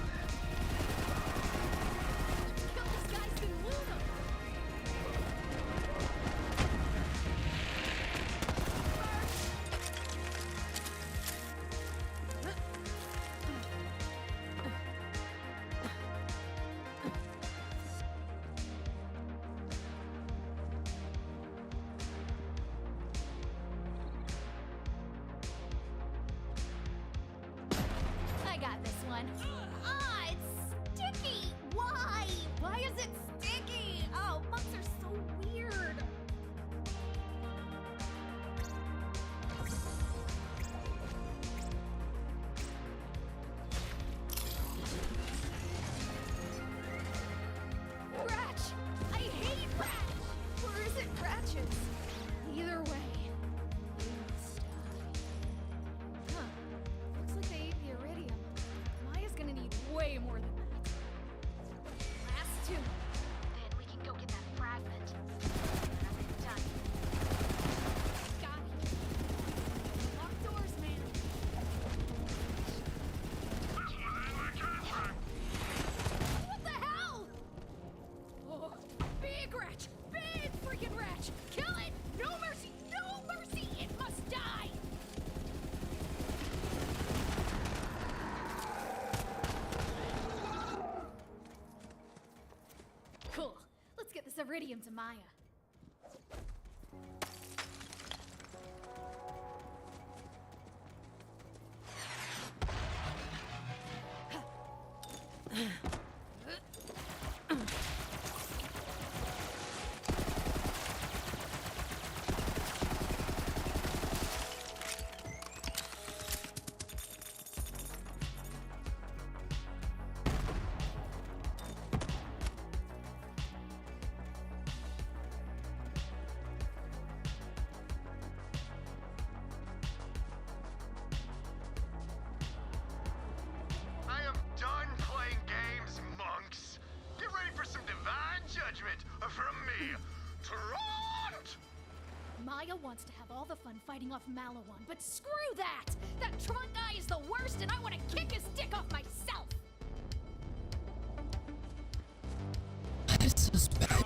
Kill this guy's been loot 'em! I got this one. Ah, it's sticky! Why? Why is it sticky? Oh, monks are so weird. Ratch! I hate Ratch! Or is it Ratches? Either way, you must die. Huh. Looks like they ate the iridium. Maya's gonna need way more than that. Last two. Then we can go get that fragment. I'm done. Got it. Lock doors, man. What the hell? Oh, big Ratch! Big freaking Ratch! Kill it! No mercy! No mercy! It must die! Cool. Let's get this iridium to Maya. I am done playing games, monks. Get ready for some divine judgment from me, Trot! Maya wants to have all the fun fighting off Malawan, but screw that! That Tron guy is the worst, and I want to kick his dick off myself! This is bad.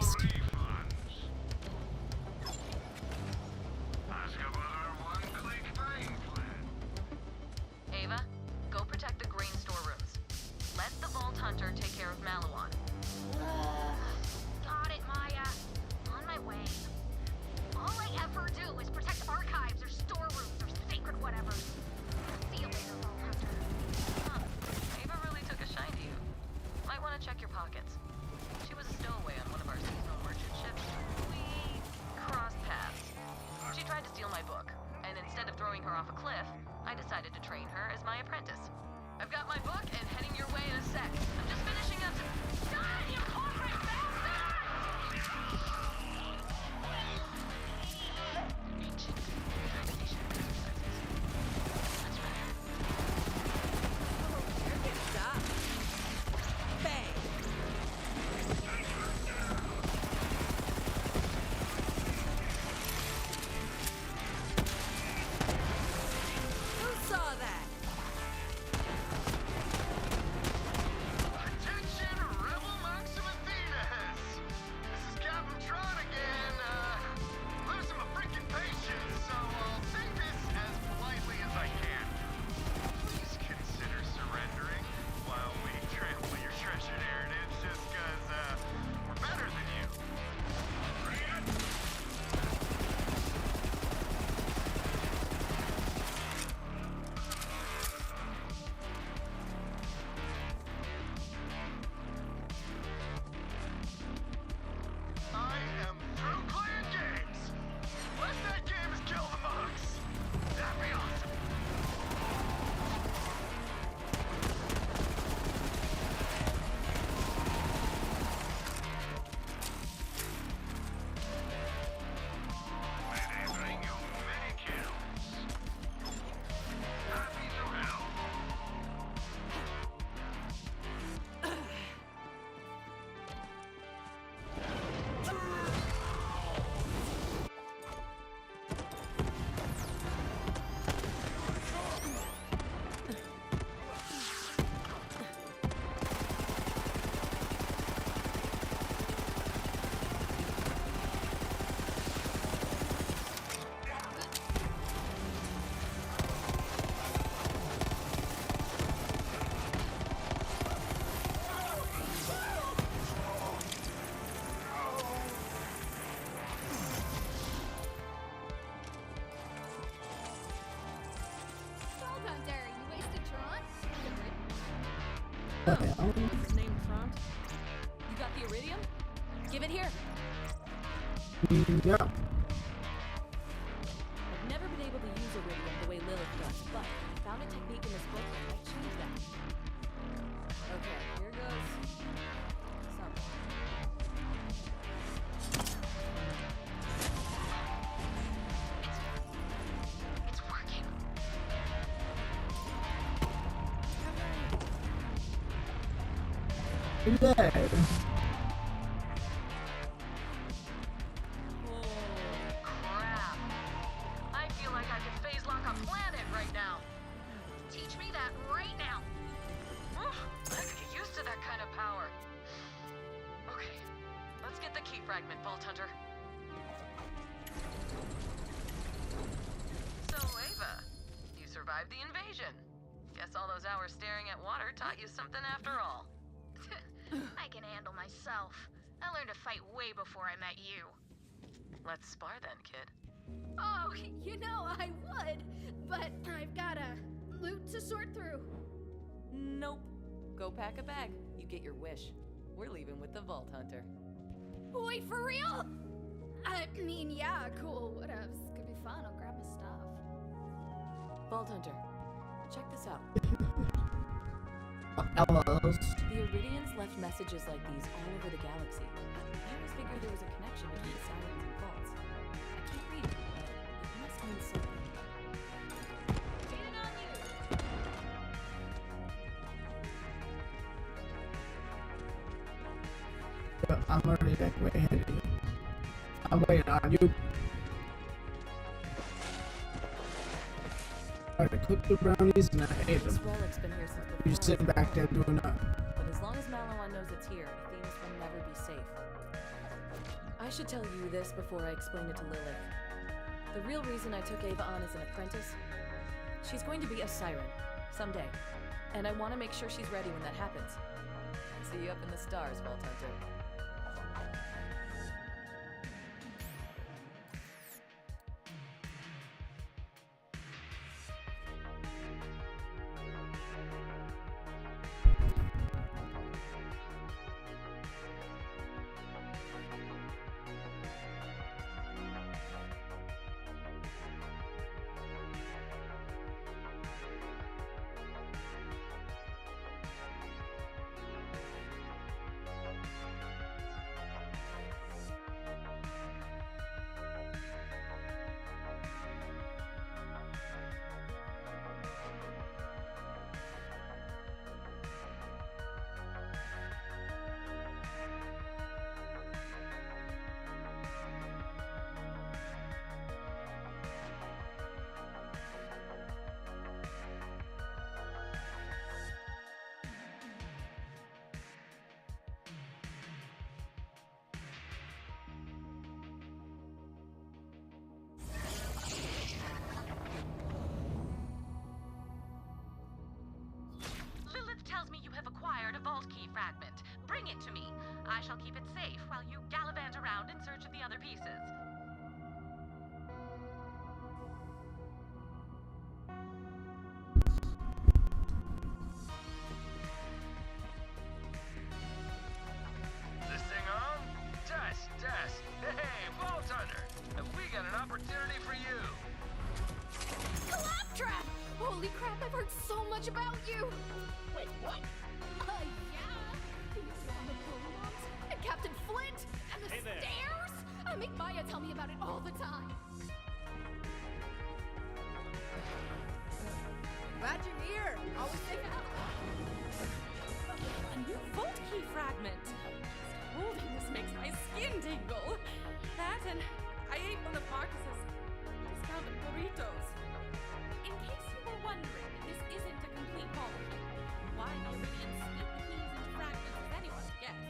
Oh, what's his name front? You got the iridium? Give it here. Yeah. I've never been able to use iridium the way Lilith does, but I found a technique in this book that might change that. Okay, here goes. Some. It's working. There. Crap. I feel like I could phase lock a planet right now. Teach me that right now. I could get used to that kind of power. Okay, let's get the key fragment, Vault Hunter. So, Ava, you survived the invasion. Guess all those hours staring at water taught you something after all. I can handle myself. I learned to fight way before I met you. Let's spar then, kid. Oh, you know I would, but I've got a loot to sort through. Nope. Go pack a bag. You get your wish. We're leaving with the Vault Hunter. Wait, for real? I mean, yeah, cool, whatevs. Could be fun, I'll grab my stuff. Vault Hunter, check this out. Elbows. The Iridians left messages like these all over the galaxy. I always figured there was a connection between sirens and vaults. I can't read it, but it must mean something. In on you! I'm already like way ahead of you. I'm waiting on you. Alright, cook the brownies and I ate This them. relic's been here since before. You're sitting back there doing that. But as long as Malawan knows it's here, Athenas will never be safe. I should tell you this before I explain it to Lilith. The real reason I took Ava on as an apprentice, she's going to be a siren, someday. And I want to make sure she's ready when that happens. See you up in the stars, Vault Hunter. Lilith tells me you have acquired a vault key fragment. Bring it to me. I shall keep it safe while you gallivant around in search of the other pieces. This thing on? Test, test. Hey, Vault Hunter, have we got an opportunity for you? Claptrap! Holy crap, I've heard so much about you! Wait, what? Yeah! You saw the boombox, and Captain Flint, and the stairs! I make Maya tell me about it all the time. Glad you're here. Always say A new vault key fragment. Holding this makes my skin tingle. That and I ate one of Marcus's discounted burritos. In case you were wondering, this isn't a complete vault. Why the Iridians split the keys into fragments is anyone's guess,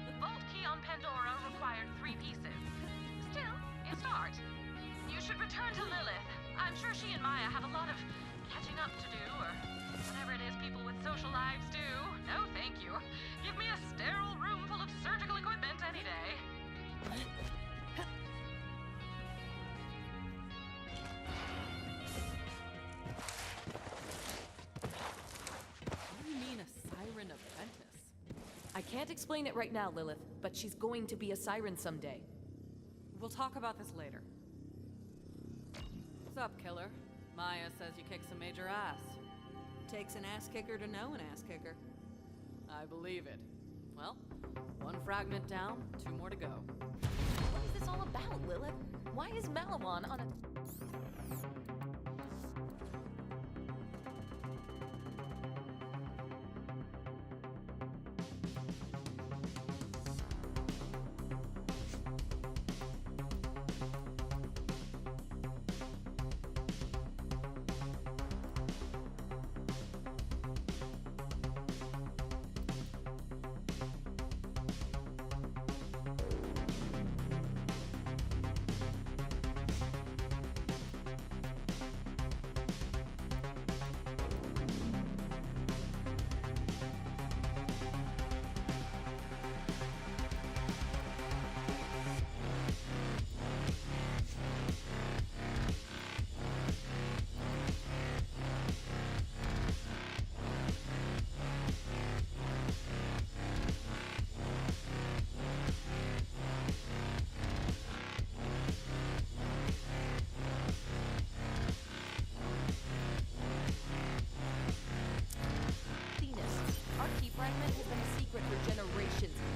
but The vault key on Pandora required 3 pieces. Still, a start. You should return to Lilith. I'm sure she and Maya have a lot of catching up to do, or whatever it is people with social lives do. No, thank you. Give me a sterile room full of surgical equipment any day. What do you mean a siren apprentice? can't explain it right now, Lilith, but she's going to be a siren someday. We'll talk about this later. What's up, killer? Maya says you kicked some major ass. Takes an ass kicker to know an ass kicker. I believe it. Well, one fragment down, 2 more to go. What is this all about, Lilith? Why is Malawan on a...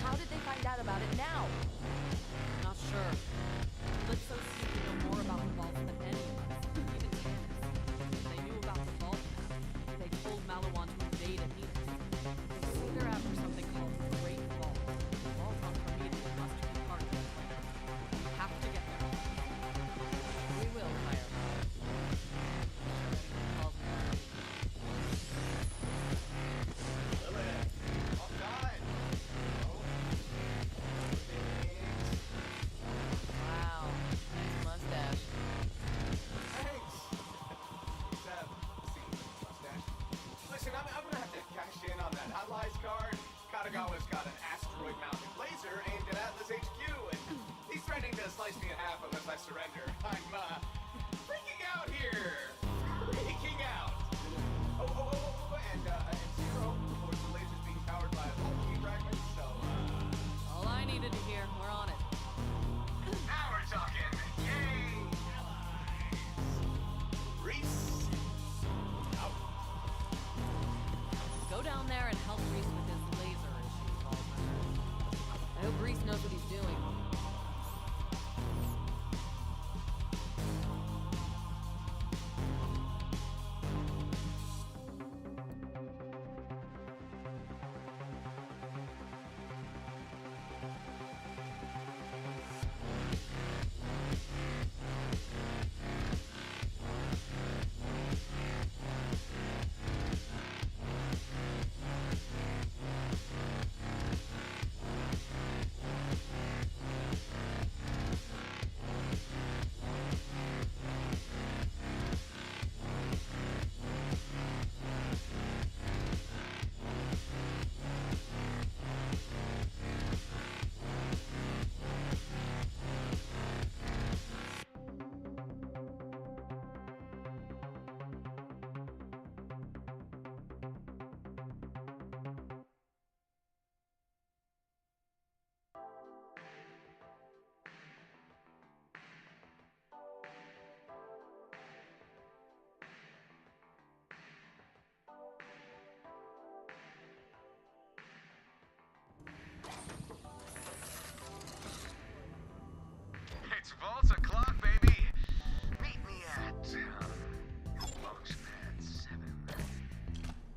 How did they find out about it now? Not sure. Let's so seem to know more about the vault than any of us, even Candace. They knew about the vault map. They told Malawan to invade and meet us. They say they're after something called the Great Vault. The vault on Prometheus must be part of it. We have to get there. We will, Fire. Knows what he's doing. It's vault o'clock, baby. Meet me at launch pad 7.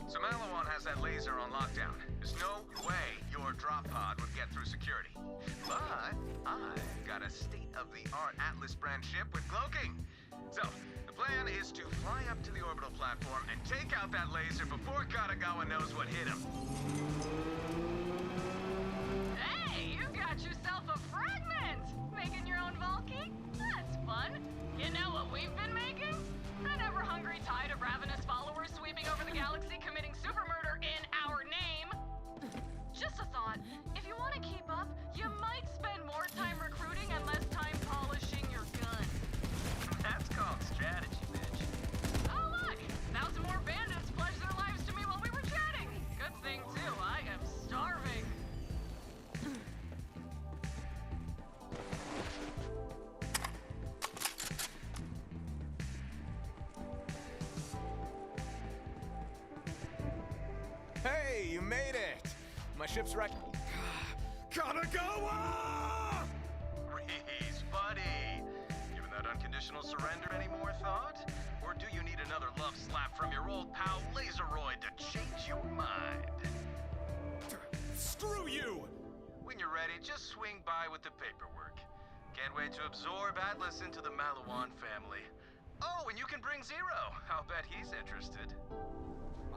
So Malawan has that laser on lockdown. There's no way your drop pod would get through security. But I've got a state-of-the-art Atlas brand ship with cloaking. So the plan is to fly up to the orbital platform and take out that laser before Katagawa knows what hit him. Hey, you got yourself a fragment! Making your own Valky? That's fun. You know what we've been making? An ever-hungry tide of ravenous followers sweeping over the galaxy committing super murder in our name. Just a thought. If you want to keep up, you might spend more time recruiting and less time polishing your gun. That's called strategy, bitch. Oh, look! 1,000 more bandits pledged their lives to me while we were chatting. Good thing, too. I am you made it. My ship's right. Gotta go! Reese, buddy. Giving that unconditional surrender any more thought? Or do you need another love slap from your old pal Laseroid to change your mind? Screw you! When you're ready, just swing by with the paperwork. Can't wait to absorb Atlas into the Malawan family. Oh, and you can bring Zero. I'll bet he's interested.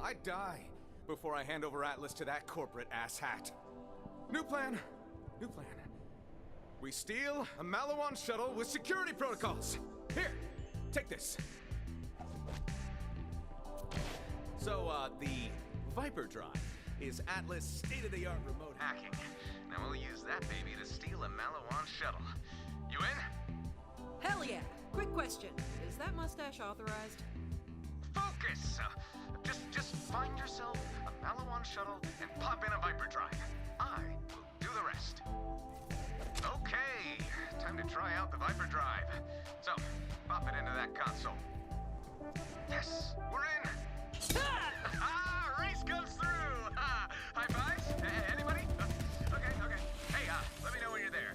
I'd die before I hand over Atlas to that corporate asshat. New plan. New plan. We steal a Malawan shuttle with security protocols. Here, take this. So, the Viper Drive is Atlas' state-of-the-art remote Hacking. Now we'll use that baby to steal a Malawan shuttle. You in? Hell yeah! Quick question. Is that mustache authorized? Focus! Just find yourself a Malawan shuttle and pop in a Viper Drive. I will do the rest. Okay, time to try out the Viper Drive. So, pop it into that console. Yes, we're in! Race comes through! High fives? Anybody? Okay. Hey, let me know when you're there.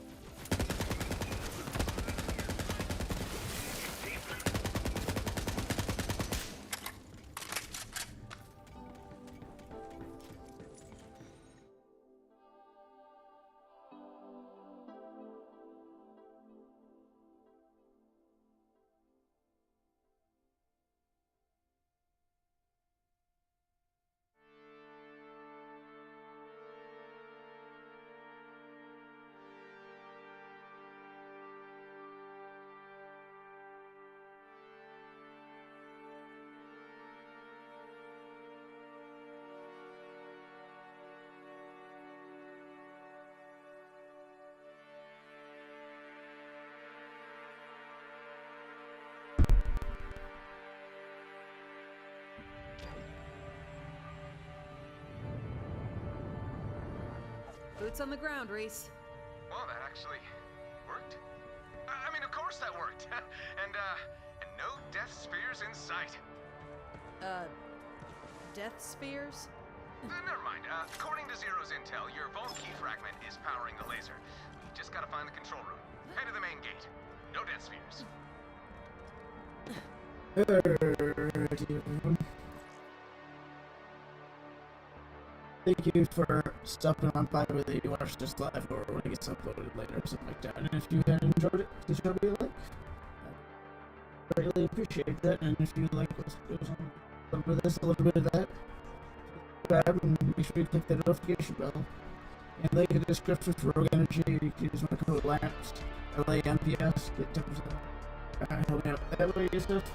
Boots on the ground, Reese. Well, that actually worked. I mean, of course that worked. and no death spheres in sight. Death spears? Never mind. According to Zero's intel, your Vault key fragment is powering the laser. We just gotta find the control room. Head to the main gate. No death spheres. Thank you for stopping on by whether you watch this live or when it gets uploaded later or something like that. And if you had enjoyed it, please show me a like. I really appreciate that. And if you like what's goes on, a little bit of this, a little bit of that, subscribe and make sure you click that notification bell. And link in the description for Rogue Energy. You can use my code LAMPS, LAMPS, get 10% help me out that way and stuff.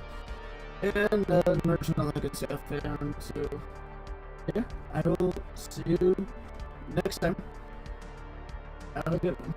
And merch and all that good stuff. And so, yeah, I will see you next time. Have a good one.